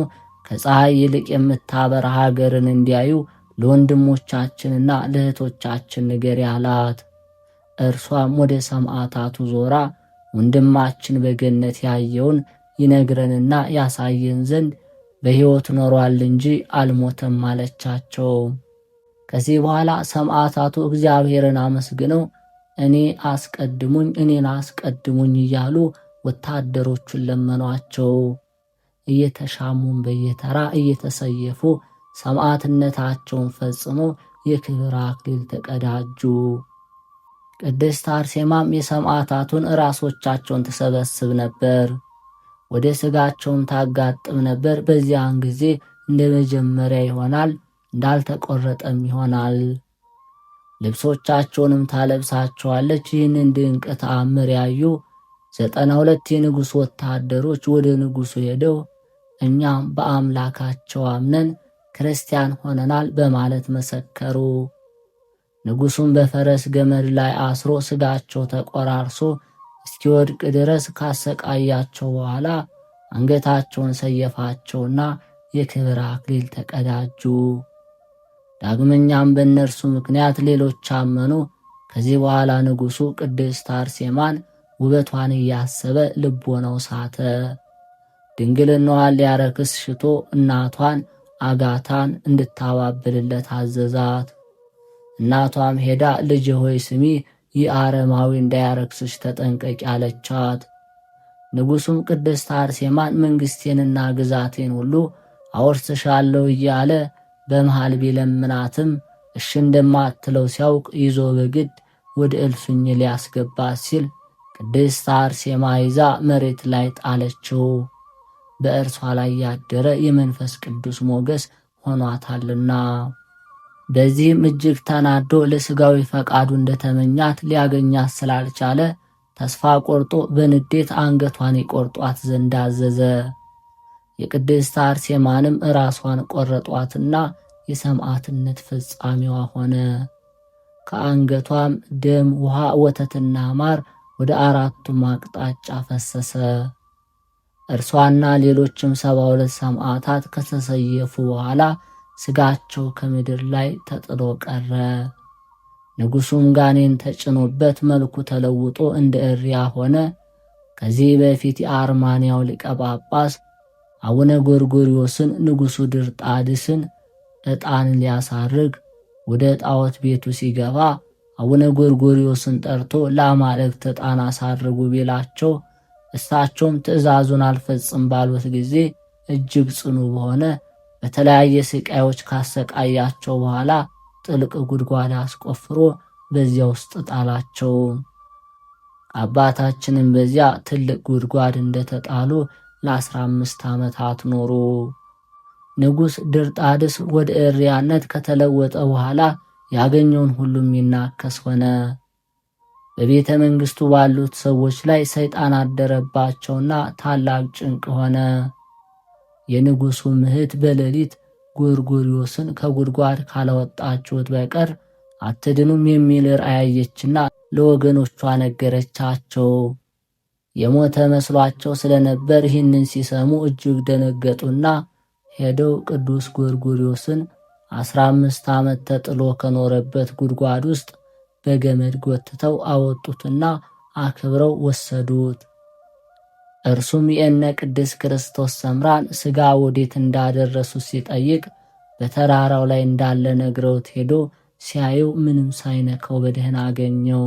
ከፀሐይ ይልቅ የምታበራ ሀገርን እንዲያዩ ለወንድሞቻችንና ለእህቶቻችን ንገሪ አላት። እርሷም ወደ ሰማዕታቱ ዞራ ወንድማችን በገነት ያየውን ይነግረንና ያሳየን ዘንድ በሕይወት ኖሯል እንጂ አልሞተም አለቻቸው። ከዚህ በኋላ ሰማዕታቱ እግዚአብሔርን አመስግነው እኔን አስቀድሙኝ እያሉ ወታደሮቹን ለመኗቸው። እየተሻሙን በየተራ እየተሰየፉ ሰማዕትነታቸውን ፈጽሞ የክብር አክሊል ተቀዳጁ። ቅድስት አርሴማም የሰማዕታቱን ራሶቻቸውን ትሰበስብ ነበር፣ ወደ ሥጋቸውም ታጋጥም ነበር። በዚያን ጊዜ እንደ መጀመሪያ ይሆናል፣ እንዳልተቆረጠም ይሆናል። ልብሶቻቸውንም ታለብሳቸዋለች። ይህንን ድንቅ ተአምር ያዩ 92 የንጉሥ ወታደሮች ወደ ንጉሡ ሄደው እኛም በአምላካቸው አምነን ክርስቲያን ሆነናል በማለት መሰከሩ። ንጉሡም በፈረስ ገመድ ላይ አስሮ ሥጋቸው ተቆራርሶ እስኪወድቅ ድረስ ካሰቃያቸው በኋላ አንገታቸውን ሰየፋቸውና የክብር አክሊል ተቀዳጁ። ዳግመኛም በእነርሱ ምክንያት ሌሎች አመኑ። ከዚህ በኋላ ንጉሡ ቅድስት አርሴማን ውበቷን እያሰበ ልቦናው ሳተ። ድንግልናዋን ሊያረክስ ሽቶ እናቷን አጋታን እንድታባብልለት አዘዛት። እናቷም ሄዳ ልጅ ሆይ ስሚ፣ ይህ አረማዊ እንዳያረክስሽ ተጠንቀቂ አለቻት። ንጉሡም ቅድስት አርሴማን መንግሥቴንና ግዛቴን ሁሉ አወርስሻለሁ እያለ በመሃል ቢለምናትም እሺ እንደማትለው ሲያውቅ ይዞ በግድ ወደ እልፍኝ ሊያስገባት ሲል ቅድስት አርሴማ ይዛ መሬት ላይ ጣለችው። በእርሷ ላይ ያደረ የመንፈስ ቅዱስ ሞገስ ሆኗታልና። በዚህም እጅግ ተናዶ ለሥጋዊ ፈቃዱ እንደተመኛት ሊያገኛት ስላልቻለ ተስፋ ቆርጦ በንዴት አንገቷን ይቆርጧት ዘንድ አዘዘ። የቅድስት አርሴማንም ራሷን ቆረጧትና የሰማዕትነት ፍጻሜዋ ሆነ። ከአንገቷም ደም፣ ውሃ፣ ወተትና ማር ወደ አራቱም አቅጣጫ ፈሰሰ። እርሷና ሌሎችም 72 ሰማዕታት ከተሰየፉ በኋላ ሥጋቸው ከምድር ላይ ተጥሎ ቀረ። ንጉሡም ጋኔን ተጭኖበት መልኩ ተለውጦ እንደ እሪያ ሆነ። ከዚህ በፊት የአርማንያው ሊቀ ጳጳስ አቡነ ጎርጎርዮስን ንጉሡ ድርጣድስን ዕጣን ሊያሳርግ ወደ ጣዖት ቤቱ ሲገባ አቡነ ጎርጎርዮስን ጠርቶ ለአማልክት ዕጣን አሳርጉ ቢላቸው እሳቸውም ትእዛዙን አልፈጽም ባሉት ጊዜ እጅግ ጽኑ በሆነ በተለያየ ስቃዮች ካሰቃያቸው በኋላ ጥልቅ ጉድጓድ አስቆፍሮ በዚያ ውስጥ ጣላቸው። አባታችንም በዚያ ትልቅ ጉድጓድ እንደተጣሉ ለ15 ዓመታት ኖሩ። ንጉሥ ድርጣድስ ወደ እሪያነት ከተለወጠ በኋላ ያገኘውን ሁሉ የሚናከስ ሆነ። በቤተ መንግሥቱ ባሉት ሰዎች ላይ ሰይጣን አደረባቸውና ታላቅ ጭንቅ ሆነ። የንጉሡ እህት በሌሊት ጎርጎርዮስን ከጉድጓድ ካላወጣችሁት በቀር አትድኑም የሚል ራእይ አየችና ለወገኖቿ ነገረቻቸው። የሞተ መስሏቸው ስለነበር ይህንን ሲሰሙ እጅግ ደነገጡና ሄደው ቅዱስ ጎርጎርዮስን 15 ዓመት ተጥሎ ከኖረበት ጉድጓድ ውስጥ በገመድ ጎትተው አወጡትና አክብረው ወሰዱት። እርሱም የእነ ቅድስት ክርስቶስ ሰምራን ሥጋ ወዴት እንዳደረሱት ሲጠይቅ በተራራው ላይ እንዳለ ነግረውት ሄዶ ሲያየው ምንም ሳይነካው በደህና አገኘው።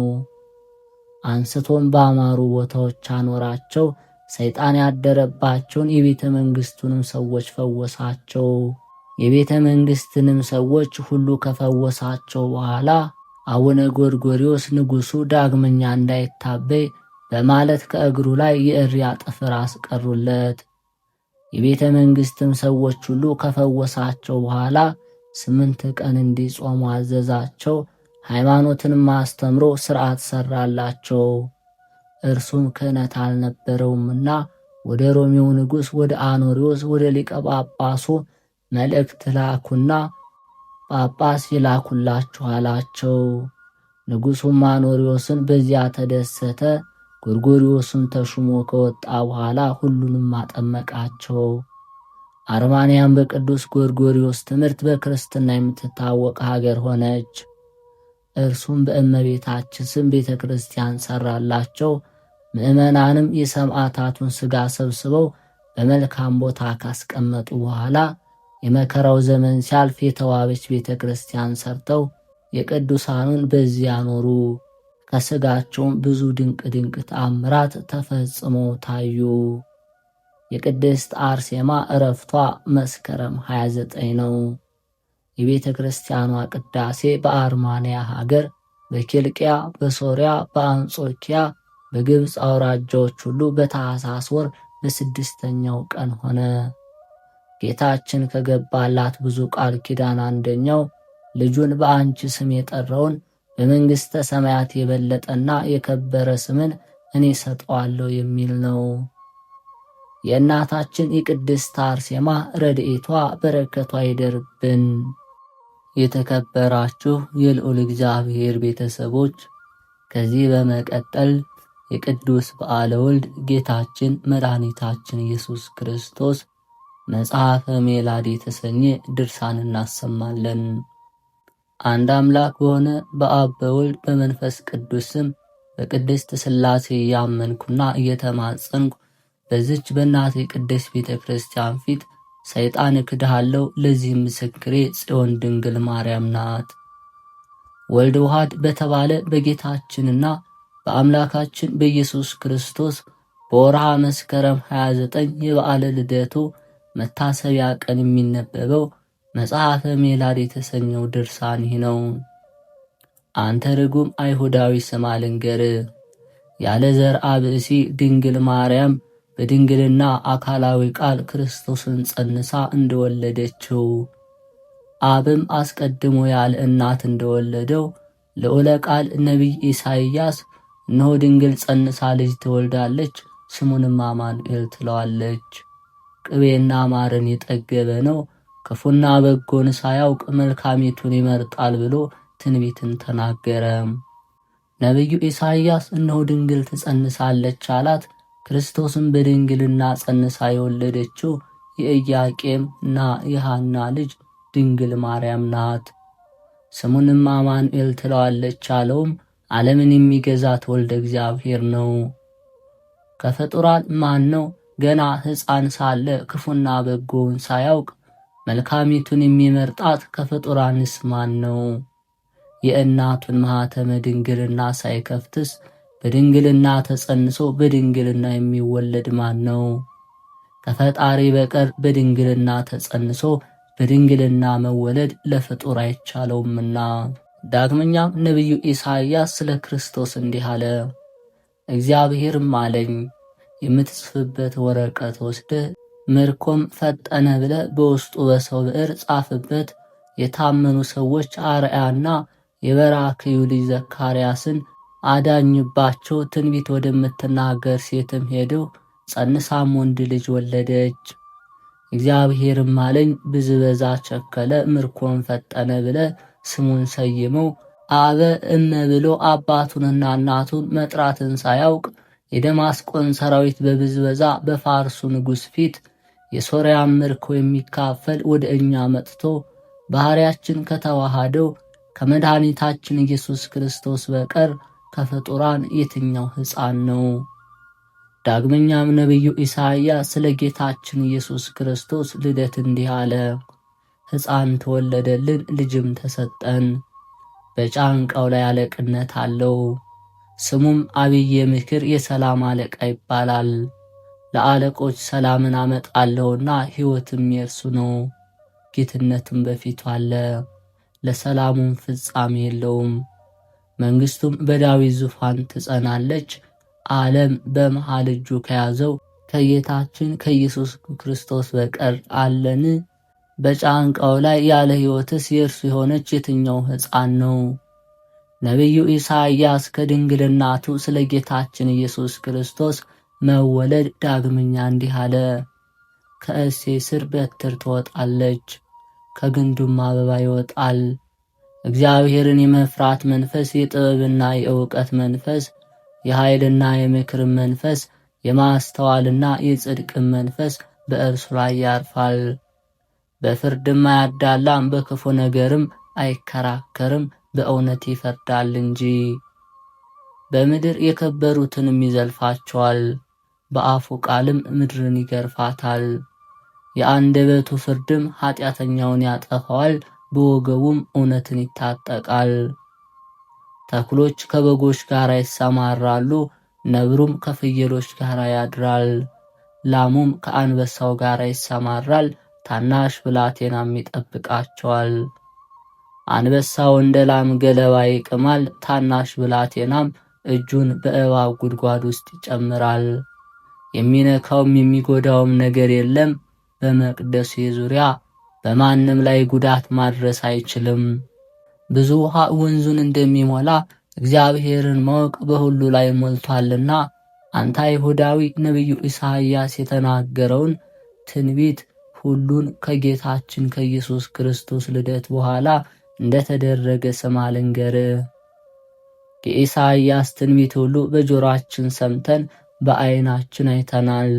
አንስቶም ባማሩ ቦታዎች አኖራቸው። ሰይጣን ያደረባቸውን የቤተ መንግሥቱንም ሰዎች ፈወሳቸው። የቤተ መንግሥትንም ሰዎች ሁሉ ከፈወሳቸው በኋላ አቡነ ጎርጎርዮስ ንጉሡ ዳግመኛ እንዳይታበይ በማለት ከእግሩ ላይ የእሪያ ጥፍር አስቀሩለት። የቤተ መንግሥትም ሰዎች ሁሉ ከፈወሳቸው በኋላ 8 ቀን እንዲጾሙ አዘዛቸው። ሃይማኖትንም አስተምሮ ሥርዓት ሠራላቸው። እርሱም ክህነት አልነበረውምና ወደ ሮሜው ንጉሥ ወደ አኖሪዎስ ወደ ሊቀ ጳጳሱ መልእክት ላኩና ጳጳስ ይላኩላችሁ አላቸው። ንጉሡም አኖሪዎስን በዚያ ተደሰተ። ጎርጎርዮስም ተሹሞ ከወጣ በኋላ ሁሉንም አጠመቃቸው። አርማንያም በቅዱስ ጎርጎርዮስ ትምህርት በክርስትና የምትታወቅ ሀገር ሆነች። እርሱም በእመቤታችን ስም ቤተ ክርስቲያን ሠራላቸው። ምዕመናንም የሰማዕታቱን ሥጋ ሰብስበው በመልካም ቦታ ካስቀመጡ በኋላ የመከራው ዘመን ሲያልፍ የተዋበች ቤተ ክርስቲያን ሠርተው የቅዱሳኑን በዚያ ኖሩ። ከሥጋቸውም ብዙ ድንቅ ድንቅ ተአምራት ተፈጽሞ ታዩ። የቅድስት አርሴማ ዕረፍቷ መስከረም 29 ነው። የቤተ ክርስቲያኗ ቅዳሴ በአርማንያ ሀገር፣ በኪልቅያ፣ በሶርያ፣ በአንጾኪያ፣ በግብፅ አውራጃዎች ሁሉ በታኅሳስ ወር በ6ኛው ቀን ሆነ። ጌታችን ከገባላት ብዙ ቃል ኪዳን አንደኛው ልጁን በአንቺ ስም የጠራውን በመንግሥተ ሰማያት የበለጠና የከበረ ስምን እኔ ሰጠዋለሁ የሚል ነው። የእናታችን የቅድስት አርሴማ ረድኤቷ በረከቷ ይደርብን። የተከበራችሁ የልዑል እግዚአብሔር ቤተሰቦች፣ ከዚህ በመቀጠል የቅዱስ በዓለ ወልድ ጌታችን መድኃኒታችን ኢየሱስ ክርስቶስ መጽሐፈ ሜላድ የተሰኘ ድርሳን እናሰማለን። አንድ አምላክ በሆነ በአብ በወልድ በመንፈስ ቅዱስ ስም በቅድስት ሥላሴ እያመንኩና እየተማጸንኩ በዚች በእናቴ ቅድስት ቤተ ክርስቲያን ፊት ሰይጣን እክድሃለሁ፣ ለዚህም ምስክሬ ጽዮን ድንግል ማርያም ናት። ወልድ ውሃድ በተባለ በጌታችንና በአምላካችን በኢየሱስ ክርስቶስ በወርሃ መስከረም 29 የበዓለ ልደቱ መታሰቢያ ቀን የሚነበበው መጽሐፈ ሜላድ የተሰኘው ድርሳን ይህ ነው። አንተ ርጉም አይሁዳዊ ስማ ልንገርህ፣ ያለ ዘርአ ብእሲ ድንግል ማርያም በድንግልና አካላዊ ቃል ክርስቶስን ጸንሳ እንደወለደችው አብም አስቀድሞ ያለ እናት እንደወለደው ልዑለ ቃል ነቢይ ኢሳይያስ እነሆ ድንግል ጸንሳ ልጅ ትወልዳለች፣ ስሙንም አማኑኤል ትለዋለች። ቅቤና ማርን የጠገበ ነው፣ ክፉና በጎን ሳያውቅ መልካሚቱን ይመርጣል ብሎ ትንቢትን ተናገረ። ነቢዩ ኢሳይያስ እነሆ ድንግል ትጸንሳለች አላት። ክርስቶስም በድንግልና ጸንሳ የወለደችው የኢያቄምና የሐና ልጅ ድንግል ማርያም ናት። ስሙንም አማኑኤል ትለዋለች አለውም ዓለምን የሚገዛት ወልደ እግዚአብሔር ነው። ከፍጡራን ማን ነው ገና ሕፃን ሳለ ክፉና በጎውን ሳያውቅ መልካሚቱን የሚመርጣት? ከፍጡራንስ ማን ነው? የእናቱን ማኅተመ ድንግልና ሳይከፍትስ በድንግልና ተጸንሶ በድንግልና የሚወለድ ማን ነው? ከፈጣሪ በቀር በድንግልና ተጸንሶ በድንግልና መወለድ ለፍጡር አይቻለውምና። ዳግመኛም ነቢዩ ኢሳይያስ ስለ ክርስቶስ እንዲህ አለ። እግዚአብሔርም አለኝ፣ የምትጽፍበት ወረቀት ወስደህ ምርኮም ፈጠነ ብለህ በውስጡ በሰው ብዕር ጻፍበት። የታመኑ ሰዎች አርአያና የበራክዩ ልጅ ዘካርያስን አዳኝባቸው። ትንቢት ወደምትናገር ሴትም ሄደው ጸንሳም ወንድ ልጅ ወለደች። እግዚአብሔርም አለኝ፣ ብዝበዛ ቸከለ ምርኮን ፈጠነ ብለህ ስሙን ሰይመው። አበ እመ ብሎ አባቱንና እናቱን መጥራትን ሳያውቅ የደማስቆን ሰራዊት በብዝበዛ በፋርሱ ንጉሥ ፊት የሶርያን ምርኮ የሚካፈል ወደ እኛ መጥቶ ባሕርያችን ከተዋሃደው ከመድኃኒታችን ኢየሱስ ክርስቶስ በቀር ከፍጡራን የትኛው ሕፃን ነው? ዳግመኛም ነቢዩ ኢሳይያስ ስለ ጌታችን ኢየሱስ ክርስቶስ ልደት እንዲህ አለ። ሕፃን ተወለደልን፣ ልጅም ተሰጠን፣ በጫንቃው ላይ አለቅነት አለው። ስሙም አብየ ምክር፣ የሰላም አለቃ ይባላል። ለአለቆች ሰላምን አመጣለሁና ሕይወትም የእርሱ ነው። ጌትነቱም በፊቱ አለ፣ ለሰላሙም ፍጻሜ የለውም። መንግሥቱም በዳዊት ዙፋን ትጸናለች። ዓለም በመሃል እጁ ከያዘው ከጌታችን ከኢየሱስ ክርስቶስ በቀር አለን? በጫንቃው ላይ ያለ ሕይወትስ የእርሱ የሆነች የትኛው ሕፃን ነው? ነቢዩ ኢሳይያስ ከድንግልናቱ ስለ ጌታችን ኢየሱስ ክርስቶስ መወለድ ዳግመኛ እንዲህ አለ። ከእሴይ ሥር በትር ትወጣለች፣ ከግንዱም አበባ ይወጣል። እግዚአብሔርን የመፍራት መንፈስ፣ የጥበብና የእውቀት መንፈስ፣ የኃይልና የምክርም መንፈስ፣ የማስተዋልና የጽድቅም መንፈስ በእርሱ ላይ ያርፋል። በፍርድም አያዳላም፣ በክፉ ነገርም አይከራከርም፣ በእውነት ይፈርዳል እንጂ። በምድር የከበሩትንም ይዘልፋቸዋል፣ በአፉ ቃልም ምድርን ይገርፋታል። የአንደበቱ ፍርድም ኃጢአተኛውን ያጠፋዋል፣ በወገቡም እውነትን ይታጠቃል። ተኩሎች ከበጎች ጋር ይሰማራሉ፣ ነብሩም ከፍየሎች ጋር ያድራል። ላሙም ከአንበሳው ጋር ይሰማራል፣ ታናሽ ብላቴናም ይጠብቃቸዋል። አንበሳው እንደ ላም ገለባ ይቅማል፣ ታናሽ ብላቴናም እጁን በእባብ ጉድጓድ ውስጥ ይጨምራል። የሚነካውም የሚጎዳውም ነገር የለም። በመቅደሱ ዙሪያ በማንም ላይ ጉዳት ማድረስ አይችልም። ብዙ ውሃ ወንዙን እንደሚሞላ እግዚአብሔርን ማወቅ በሁሉ ላይ ሞልቷልና። አንተ አይሁዳዊ ነቢዩ ኢሳይያስ የተናገረውን ትንቢት ሁሉን ከጌታችን ከኢየሱስ ክርስቶስ ልደት በኋላ እንደተደረገ ስማ ልንገርህ። የኢሳይያስ ትንቢት ሁሉ በጆሮአችን ሰምተን በዓይናችን አይተናል።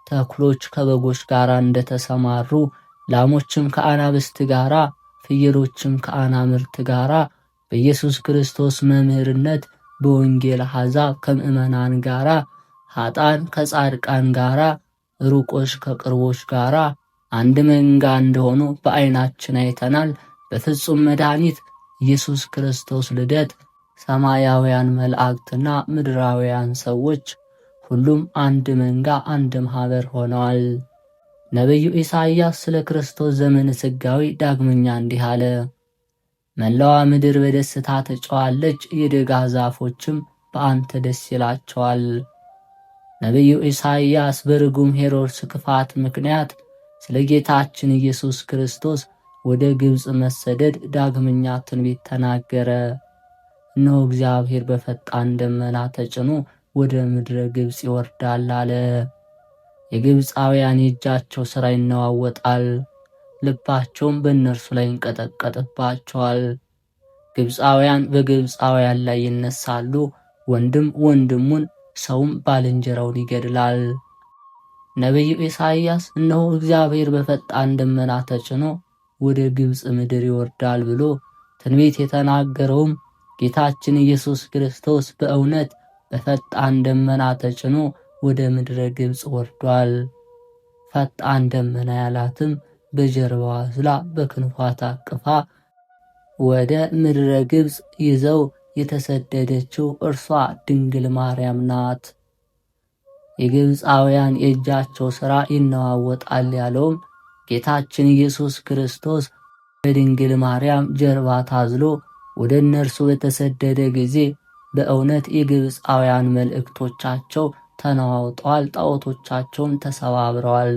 ተኩሎች ከበጎች ጋር እንደተሰማሩ፣ ላሞችም ከአናብስት ጋራ፣ ፍየሎችም ከአናምርት ጋራ በኢየሱስ ክርስቶስ መምህርነት በወንጌል አሕዛብ ከምእመናን ጋራ፣ ኃጥአን ከጻድቃን ጋራ፣ ሩቆች ከቅርቦች ጋራ አንድ መንጋ እንደሆኑ በዓይናችን አይተናል። በፍጹም መድኃኒት ኢየሱስ ክርስቶስ ልደት ሰማያውያን መላእክትና ምድራውያን ሰዎች ሁሉም አንድ መንጋ አንድ ማኅበር ሆነዋል። ነቢዩ ኢሳይያስ ስለ ክርስቶስ ዘመነ ሥጋዌ ዳግመኛ እንዲህ አለ። መላዋ ምድር በደስታ ትጮኻለች፣ የደጋ ዛፎችም በአንተ ደስ ይላቸዋል። ነቢዩ ኢሳይያስ በርጉም ሄሮድስ ክፋት ምክንያት ስለ ጌታችን ኢየሱስ ክርስቶስ ወደ ግብፅ መሰደድ ዳግመኛ ትንቢት ተናገረ። እነሆ እግዚአብሔር በፈጣን ደመና ተጭኖ ወደ ምድረ ግብፅ ይወርዳል አለ። የግብፃውያን የእጃቸው ሥራ ይነዋወጣል፣ ልባቸውም በእነርሱ ላይ ይንቀጠቀጥባቸዋል። ግብፃውያን በግብፃውያን ላይ ይነሳሉ፣ ወንድም ወንድሙን ሰውም ባልንጀራውን ይገድላል። ነቢዩ ኢሳይያስ እነሆ እግዚአብሔር በፈጣን ደመና ተጭኖ ወደ ግብፅ ምድር ይወርዳል ብሎ ትንቢት የተናገረውም ጌታችን ኢየሱስ ክርስቶስ በእውነት በፈጣን ደመና ተጭኖ ወደ ምድረ ግብፅ ወርዷል። ፈጣን ደመና ያላትም በጀርባዋ ዝላ በክንፏ ታቅፋ ወደ ምድረ ግብፅ ይዘው የተሰደደችው እርሷ ድንግል ማርያም ናት። የግብፃውያን የእጃቸው ሥራ ይነዋወጣል ያለውም ጌታችን ኢየሱስ ክርስቶስ በድንግል ማርያም ጀርባ ታዝሎ ወደ እነርሱ በተሰደደ ጊዜ በእውነት የግብፃውያን መልእክቶቻቸው ተነዋውጠዋል፣ ጣዖቶቻቸውም ተሰባብረዋል።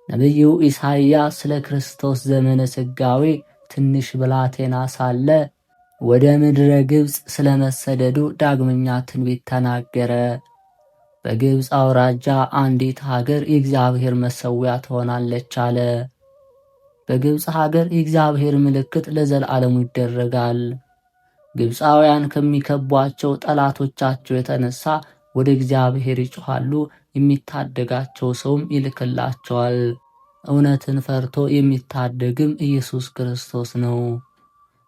ነቢዩ ኢሳይያስ ስለ ክርስቶስ ዘመነ ሥጋዌ ትንሽ ብላቴና ሳለ ወደ ምድረ ግብፅ ስለ መሰደዱ ዳግመኛ ትንቢት ተናገረ። በግብፅ አውራጃ አንዲት ሀገር የእግዚአብሔር መሠዊያ ትሆናለች አለ። በግብፅ ሀገር የእግዚአብሔር ምልክት ለዘላለሙ ይደረጋል። ግብፃውያን ከሚከቧቸው ጠላቶቻቸው የተነሳ ወደ እግዚአብሔር ይጮኻሉ፣ የሚታደጋቸው ሰውም ይልክላቸዋል። እውነትን ፈርቶ የሚታደግም ኢየሱስ ክርስቶስ ነው።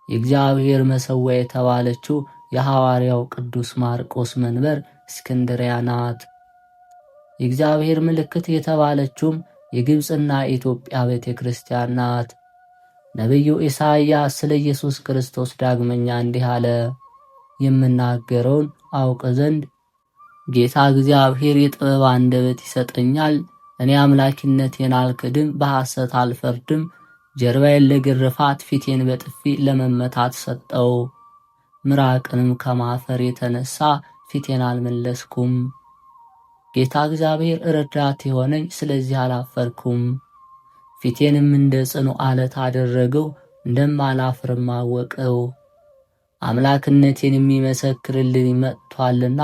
የእግዚአብሔር መሠዊያ የተባለችው የሐዋርያው ቅዱስ ማርቆስ መንበር እስክንድርያ ናት። የእግዚአብሔር ምልክት የተባለችውም የግብፅና የኢትዮጵያ ቤተ ክርስቲያን ናት። ነቢዩ ኢሳይያስ ስለ ኢየሱስ ክርስቶስ ዳግመኛ እንዲህ አለ። የምናገረውን አውቅ ዘንድ ጌታ እግዚአብሔር የጥበብ አንደበት ይሰጠኛል። እኔ አምላኪነቴን አልክድም፣ በሐሰት አልፈርድም። ጀርባዬን ለግርፋት ፊቴን በጥፊ ለመመታት ሰጠው። ምራቅንም ከማፈር የተነሳ ፊቴን አልመለስኩም። ጌታ እግዚአብሔር ረዳት የሆነኝ ስለዚህ አላፈርኩም። ፊቴንም እንደ ጽኑ አለት አደረገው፣ እንደማላፍርም አወቀው። አምላክነቴን የሚመሰክርልኝ መጥቷልና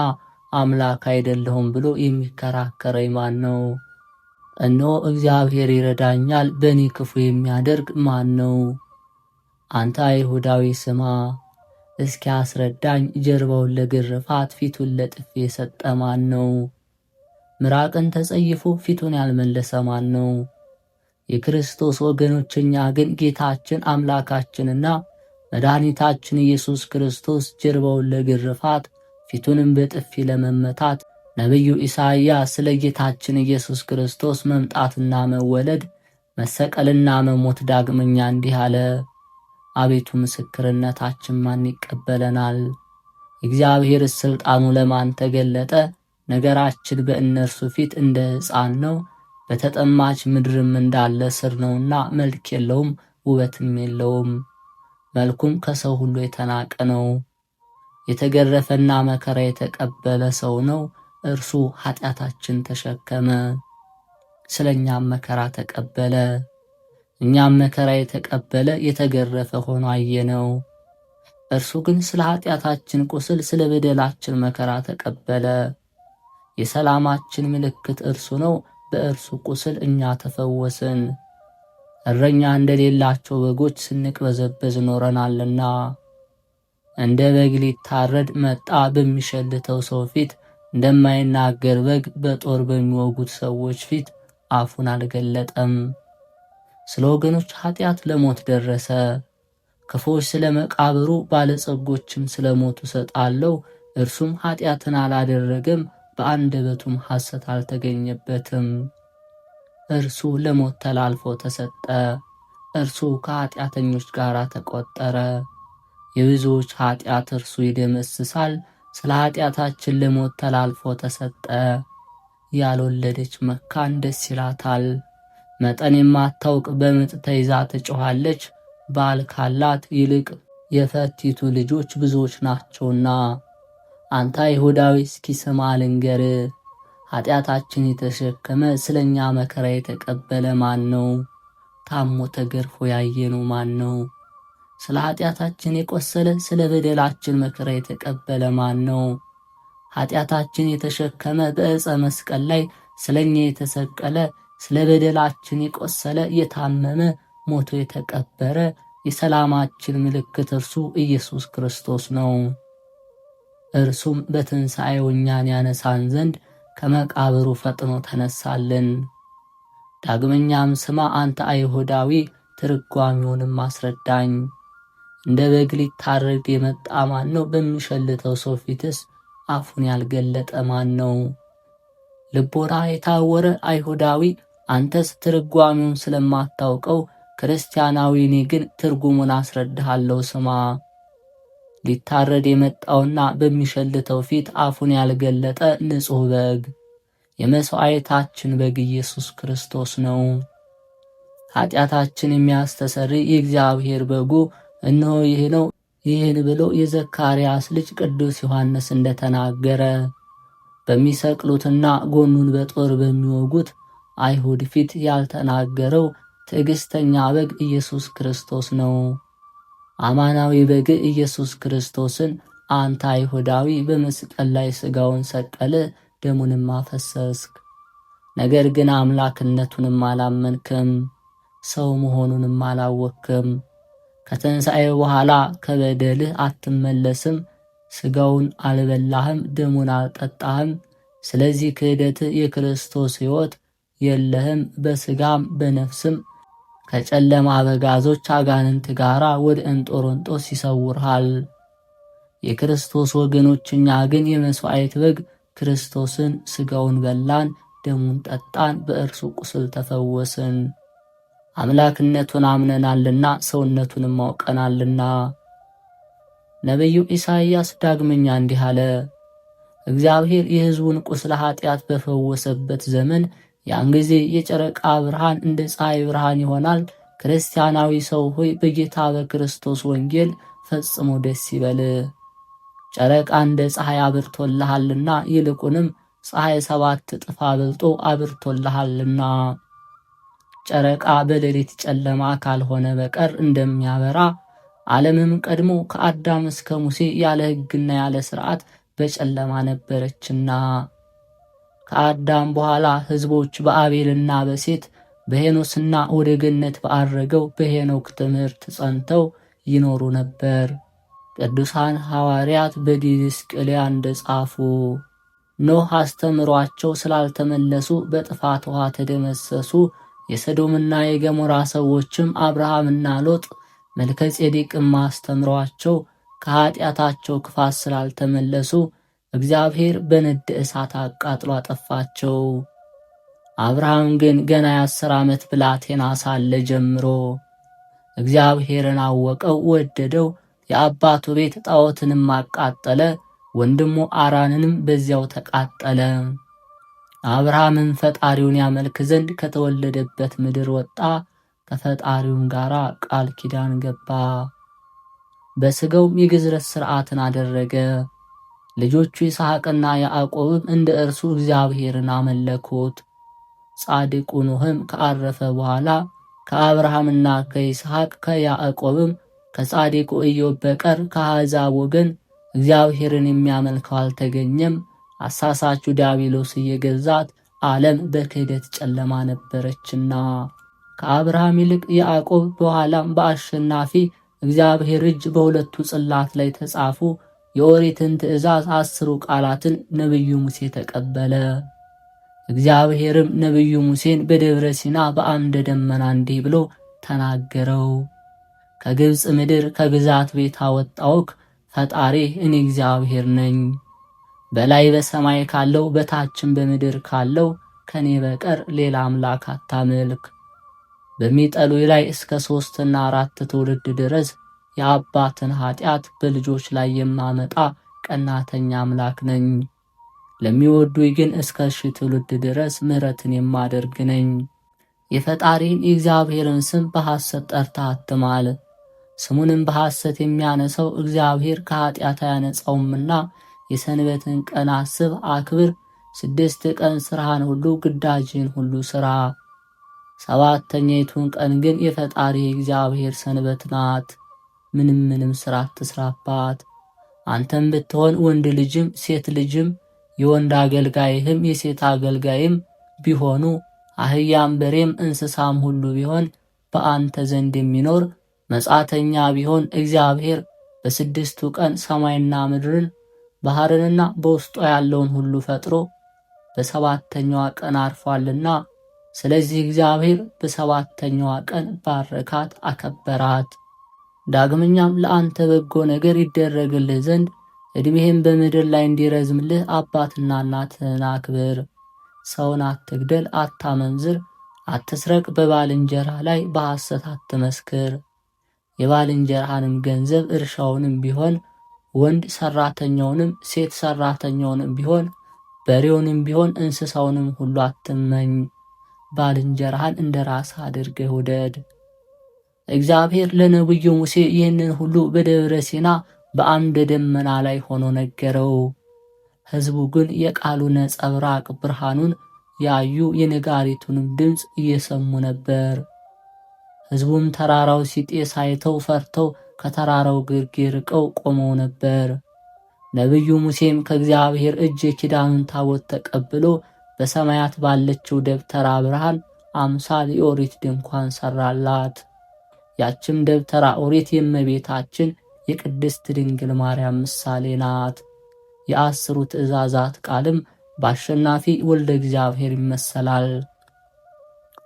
አምላክ አይደለሁም ብሎ የሚከራከረኝ ማን ነው? እነሆ እግዚአብሔር ይረዳኛል፣ በእኔ ክፉ የሚያደርግ ማን ነው? አንተ አይሁዳዊ ስማ፣ እስኪ አስረዳኝ፣ ጀርባውን ለግርፋት ፊቱን ለጥፊ የሰጠ ማን ነው? ምራቅን ተጸይፎ ፊቱን ያልመለሰ ማን ነው? የክርስቶስ ወገኖች እኛ ግን ጌታችን አምላካችንና መድኃኒታችን ኢየሱስ ክርስቶስ ጀርባውን ለግርፋት ፊቱንም በጥፊ ለመመታት ነቢዩ ኢሳይያስ ስለ ጌታችን ኢየሱስ ክርስቶስ መምጣትና መወለድ መሰቀልና መሞት ዳግመኛ እንዲህ አለ። አቤቱ ምስክርነታችን ማን ይቀበለናል? እግዚአብሔርስ ሥልጣኑ ለማን ተገለጠ? ነገራችን በእነርሱ ፊት እንደ ሕፃን ነው፣ በተጠማች ምድርም እንዳለ ሥር ነውና መልክ የለውም፣ ውበትም የለውም። መልኩም ከሰው ሁሉ የተናቀ ነው። የተገረፈና መከራ የተቀበለ ሰው ነው። እርሱ ኃጢአታችን ተሸከመ፣ ስለ እኛም መከራ ተቀበለ። እኛም መከራ የተቀበለ የተገረፈ ሆኖ አየነው። እርሱ ግን ስለ ኃጢአታችን ቁስል ስለ በደላችን መከራ ተቀበለ። የሰላማችን ምልክት እርሱ ነው። በእርሱ ቁስል እኛ ተፈወስን። እረኛ እንደሌላቸው በጎች ስንቅበዘበዝ ኖረናልና እንደ በግ ሊታረድ መጣ። በሚሸልተው ሰው ፊት እንደማይናገር በግ በጦር በሚወጉት ሰዎች ፊት አፉን አልገለጠም። ስለ ወገኖች ኃጢአት ለሞት ደረሰ። ክፉዎች ስለ መቃብሩ፣ ባለጸጎችም ስለ ሞቱ ሰጣለው። እርሱም ኃጢአትን አላደረገም፣ በአንደበቱም ሐሰት አልተገኘበትም። እርሱ ለሞት ተላልፎ ተሰጠ። እርሱ ከኃጢአተኞች ጋር ተቆጠረ። የብዙዎች ኃጢአት እርሱ ይደመስሳል። ስለ ኃጢአታችን ለሞት ተላልፎ ተሰጠ። ያልወለደች መካን ደስ ይላታል። መጠን የማታውቅ በምጥ ተይዛ ትጮኻለች። ባል ካላት ይልቅ የፈቲቱ ልጆች ብዙዎች ናቸውና። አንተ አይሁዳዊ እስኪ ስማ ልንገርህ፣ ኃጢአታችን የተሸከመ ስለኛ መከራ የተቀበለ ማን ነው? ታሞ ተገርፎ ያየነው ማን ነው? ስለ ኃጢአታችን የቆሰለ ስለ በደላችን መከራ የተቀበለ ማን ነው? ኃጢአታችን የተሸከመ በዕፀ መስቀል ላይ ስለኛ የተሰቀለ ስለ በደላችን የቆሰለ የታመመ ሞቶ የተቀበረ የሰላማችን ምልክት እርሱ ኢየሱስ ክርስቶስ ነው። እርሱም በትንሣኤው እኛን ያነሳን ዘንድ ከመቃብሩ ፈጥኖ ተነሳልን። ዳግመኛም ስማ አንተ አይሁዳዊ፣ ትርጓሜውንም አስረዳኝ። እንደ በግ ሊታረድ የመጣ ማን ነው? በሚሸልተው ሰው ፊትስ አፉን ያልገለጠ ማን ነው? ልቦና የታወረ አይሁዳዊ፣ አንተስ ትርጓሜውን ስለማታውቀው ክርስቲያናዊ፣ እኔ ግን ትርጉሙን አስረድሃለሁ ስማ። ሊታረድ የመጣውና በሚሸልተው ፊት አፉን ያልገለጠ ንጹሕ በግ የመሥዋዕታችን በግ ኢየሱስ ክርስቶስ ነው። ኃጢአታችን የሚያስተሰርይ የእግዚአብሔር በጉ እነሆ ይህ ነው። ይህን ብሎ የዘካርያስ ልጅ ቅዱስ ዮሐንስ እንደተናገረ በሚሰቅሉትና ጎኑን በጦር በሚወጉት አይሁድ ፊት ያልተናገረው ትዕግሥተኛ በግ ኢየሱስ ክርስቶስ ነው። አማናዊ በግ ኢየሱስ ክርስቶስን አንተ አይሁዳዊ በመስቀል ላይ ሥጋውን ሰቀለ፣ ደሙንም አፈሰስክ። ነገር ግን አምላክነቱንም አላመንክም፣ ሰው መሆኑንም አላወክም። ከትንሣኤ በኋላ ከበደልህ አትመለስም። ሥጋውን አልበላህም፣ ደሙን አልጠጣህም። ስለዚህ ክህደትህ የክርስቶስ ሕይወት የለህም። በሥጋም በነፍስም ከጨለማ አበጋዞች አጋንንት ጋር ወደ እንጦሮንጦስ ይሰውርሃል። የክርስቶስ ወገኖች እኛ ግን የመሥዋዕት በግ ክርስቶስን ሥጋውን በላን፣ ደሙን ጠጣን፣ በእርሱ ቁስል ተፈወስን። አምላክነቱን አምነናልና ሰውነቱንም አውቀናልና። ነቢዩ ኢሳይያስ ዳግመኛ እንዲህ አለ። እግዚአብሔር የሕዝቡን ቁስለ ኃጢአት በፈወሰበት ዘመን ያን ጊዜ የጨረቃ ብርሃን እንደ ፀሐይ ብርሃን ይሆናል። ክርስቲያናዊ ሰው ሆይ በጌታ በክርስቶስ ወንጌል ፈጽሞ ደስ ይበል። ጨረቃ እንደ ፀሐይ አብርቶልሃልና፣ ይልቁንም ፀሐይ 7 እጥፍ አብልጦ አብርቶልሃልና። ጨረቃ በሌሊት ጨለማ ካልሆነ በቀር እንደሚያበራ ዓለምም ቀድሞ ከአዳም እስከ ሙሴ ያለ ሕግና ያለ ሥርዓት በጨለማ ነበረችና ከአዳም በኋላ ሕዝቦች በአቤልና በሴት በሄኖስና ወደ ገነት በአረገው በሄኖክ ትምህርት ጸንተው ይኖሩ ነበር። ቅዱሳን ሐዋርያት በዲድስቅልያ እንደጻፉ ኖህ አስተምሯቸው ስላልተመለሱ በጥፋት ውሃ ተደመሰሱ። የሰዶምና የገሞራ ሰዎችም አብርሃምና ሎጥ መልከጼዴቅም አስተምሯቸው ከኃጢአታቸው ክፋት ስላልተመለሱ እግዚአብሔር በነደ እሳት አቃጥሎ አጠፋቸው። አብርሃም ግን ገና የ10 ዓመት ብላቴና ሳለ ጀምሮ እግዚአብሔርን አወቀው፣ ወደደው። የአባቱ ቤት ጣዖትንም አቃጠለ፣ ወንድሙ አራንንም በዚያው ተቃጠለ። አብርሃምም ፈጣሪውን ያመልክ ዘንድ ከተወለደበት ምድር ወጣ፣ ከፈጣሪውም ጋር ቃል ኪዳን ገባ። በሥጋውም የግዝረት ሥርዓትን አደረገ። ልጆቹ ይስሐቅና ያዕቆብም እንደ እርሱ እግዚአብሔርን አመለኩት። ጻድቁ ኖህም ከአረፈ በኋላ ከአብርሃምና ከይስሐቅ ከያዕቆብም ከጻድቁ ኢዮብ በቀር ከአሕዛብ ወገን እግዚአብሔርን የሚያመልከው አልተገኘም። አሳሳቹ ዲያብሎስ እየገዛት ዓለም በክህደት ጨለማ ነበረችና ከአብርሃም ይልቅ ያዕቆብ በኋላም በአሸናፊ እግዚአብሔር እጅ በሁለቱ ጽላት ላይ ተጻፉ የኦሪትን ትእዛዝ 10 ቃላትን ነቢዩ ሙሴ ተቀበለ። እግዚአብሔርም ነቢዩ ሙሴን በደብረ ሲና በአምደ ደመና እንዲህ ብሎ ተናገረው። ከግብፅ ምድር ከግዛት ቤት አወጣሁህ። ፈጣሪ እኔ እግዚአብሔር ነኝ። በላይ በሰማይ ካለው በታችም በምድር ካለው ከኔ በቀር ሌላ አምላክ አታምልክ። በሚጠሉኝ ላይ እስከ 3 እና 4 ትውልድ ድረስ የአባትን ኃጢአት በልጆች ላይ የማመጣ ቀናተኛ አምላክ ነኝ። ለሚወዱኝ ግን እስከ 1000 ትውልድ ድረስ ምሕረትን የማደርግ ነኝ። የፈጣሪን የእግዚአብሔርን ስም በሐሰት ጠርተህ አትማል። ስሙንም በሐሰት የሚያነሳው እግዚአብሔር ከኃጢአት አያነጻውምና የሰንበትን ቀን አስብ፣ አክብር። 6 ቀን ሥራህን ሁሉ ግዳጅህን ሁሉ ሥራ። 7ተኛይቱን ቀን ግን የፈጣሪ የእግዚአብሔር ሰንበት ናት። ምንም ሥራ አትስራባት። አንተም ብትሆን ወንድ ልጅም ሴት ልጅም የወንድ አገልጋይህም የሴት አገልጋይም ቢሆኑ አህያም በሬም እንስሳም ሁሉ ቢሆን በአንተ ዘንድ የሚኖር መጻተኛ ቢሆን እግዚአብሔር በ6ቱ ቀን ሰማይና ምድርን ባህርንና በውስጧ ያለውን ሁሉ ፈጥሮ በ7ተኛዋ ቀን አርፏልና ስለዚህ እግዚአብሔር በ7ተኛዋ ቀን ባረካት አከበራት። ዳግመኛም ለአንተ በጎ ነገር ይደረግልህ ዘንድ ዕድሜህም በምድር ላይ እንዲረዝምልህ አባትና እናትህን አክብር። ሰውን አትግደል፣ አታመንዝር፣ አትስረቅ፣ በባልንጀራ ላይ በሐሰት አትመስክር። የባልንጀራህንም ገንዘብ እርሻውንም ቢሆን ወንድ ሰራተኛውንም ሴት ሰራተኛውንም ቢሆን በሬውንም ቢሆን እንስሳውንም ሁሉ አትመኝ። ባልንጀራህን እንደ ራስህ አድርገህ ውደድ። እግዚአብሔር ለነቢዩ ሙሴ ይህንን ሁሉ በደብረ ሲና በአምደ ደመና ላይ ሆኖ ነገረው። ሕዝቡ ግን የቃሉ ነጸብራቅ ብርሃኑን ያዩ የነጋሪቱንም ድምፅ እየሰሙ ነበር። ሕዝቡም ተራራው ሲጤስ አይተው ፈርተው ከተራራው ግርጌ ርቀው ቆመው ነበር። ነቢዩ ሙሴም ከእግዚአብሔር እጅ የኪዳኑን ታቦት ተቀብሎ በሰማያት ባለችው ደብተራ ብርሃን አምሳል የኦሪት ድንኳን ሰራላት። ያችም ደብተራ ኦሪት የእመቤታችን የቅድስት ድንግል ማርያም ምሳሌ ናት። የ10ሩ ትእዛዛት ቃልም በአሸናፊ ወልደ እግዚአብሔር ይመሰላል።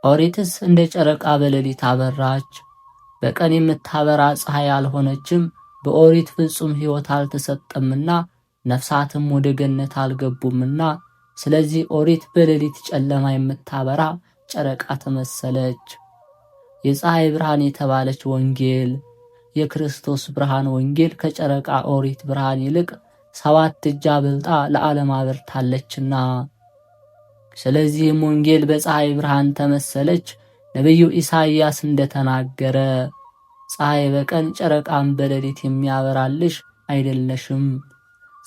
ኦሪትስ እንደ ጨረቃ በሌሊት አበራች። በቀን የምታበራ ፀሐይ አልሆነችም። በኦሪት ፍጹም ሕይወት አልተሰጠምና ነፍሳትም ወደ ገነት አልገቡምና ስለዚህ ኦሪት በሌሊት ጨለማ የምታበራ ጨረቃ ተመሰለች። የፀሐይ ብርሃን የተባለች ወንጌል የክርስቶስ ብርሃን ወንጌል ከጨረቃ ኦሪት ብርሃን ይልቅ 7 እጅ አብልጣ ለዓለም አበርታለችና ስለዚህም ወንጌል በፀሐይ ብርሃን ተመሰለች። ነቢዩ ኢሳይያስ እንደተናገረ ፀሐይ በቀን ጨረቃም በሌሊት የሚያበራልሽ አይደለሽም።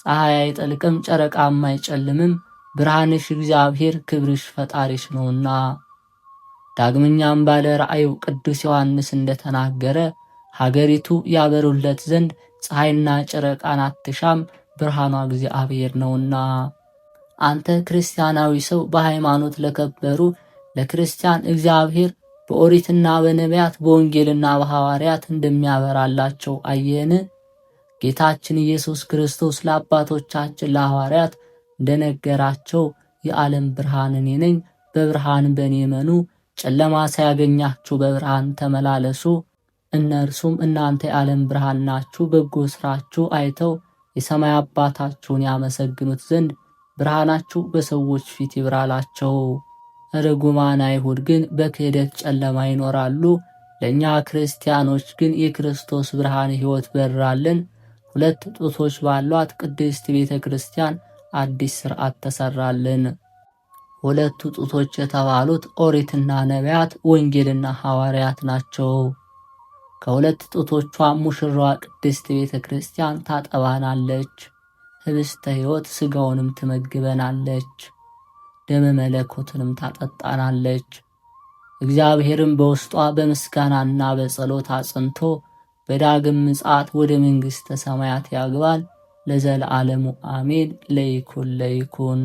ፀሐይ አይጠልቅም ጨረቃም አይጨልምም፣ ብርሃንሽ እግዚአብሔር ክብርሽ ፈጣሪሽ ነውና። ዳግመኛም ባለ ራእዩ ቅዱስ ዮሐንስ እንደተናገረ ሀገሪቱ ያበሩለት ዘንድ ፀሐይና ጨረቃን አትሻም፣ ብርሃኗ እግዚአብሔር ነውና። አንተ ክርስቲያናዊ ሰው በሃይማኖት ለከበሩ ለክርስቲያን እግዚአብሔር በኦሪትና በነቢያት በወንጌልና በሐዋርያት እንደሚያበራላቸው አየን። ጌታችን ኢየሱስ ክርስቶስ ለአባቶቻችን ለሐዋርያት እንደነገራቸው የዓለም ብርሃን እኔ ነኝ፣ በብርሃን በእኔ እመኑ፣ ጨለማ ሳያገኛችሁ በብርሃን ተመላለሱ። እነርሱም እናንተ የዓለም ብርሃን ናችሁ፣ በጎ ሥራችሁ አይተው የሰማይ አባታችሁን ያመሰግኑት ዘንድ ብርሃናችሁ በሰዎች ፊት ይብራላቸው። ርጉማን አይሁድ ግን በክህደት ጨለማ ይኖራሉ። ለእኛ ክርስቲያኖች ግን የክርስቶስ ብርሃን ሕይወት በራልን። 2 ጡቶች ባሏት ቅድስት ቤተ ክርስቲያን አዲስ ሥርዓት ተሰራልን። 2ቱ ጡቶች የተባሉት ኦሪትና ነቢያት ወንጌልና ሐዋርያት ናቸው። ከ2 ጡቶቿ ሙሽራዋ ቅድስት ቤተ ክርስቲያን ታጠባናለች። ህብስተ ሕይወት ሥጋውንም ትመግበናለች፣ ደመ መለኮትንም ታጠጣናለች። እግዚአብሔርም በውስጧ በምስጋናና በጸሎት አጽንቶ በዳግም ምጽአት ወደ መንግሥተ ሰማያት ያግባል። ለዘለዓለሙ አሜን። ለይኩን ለይኩን።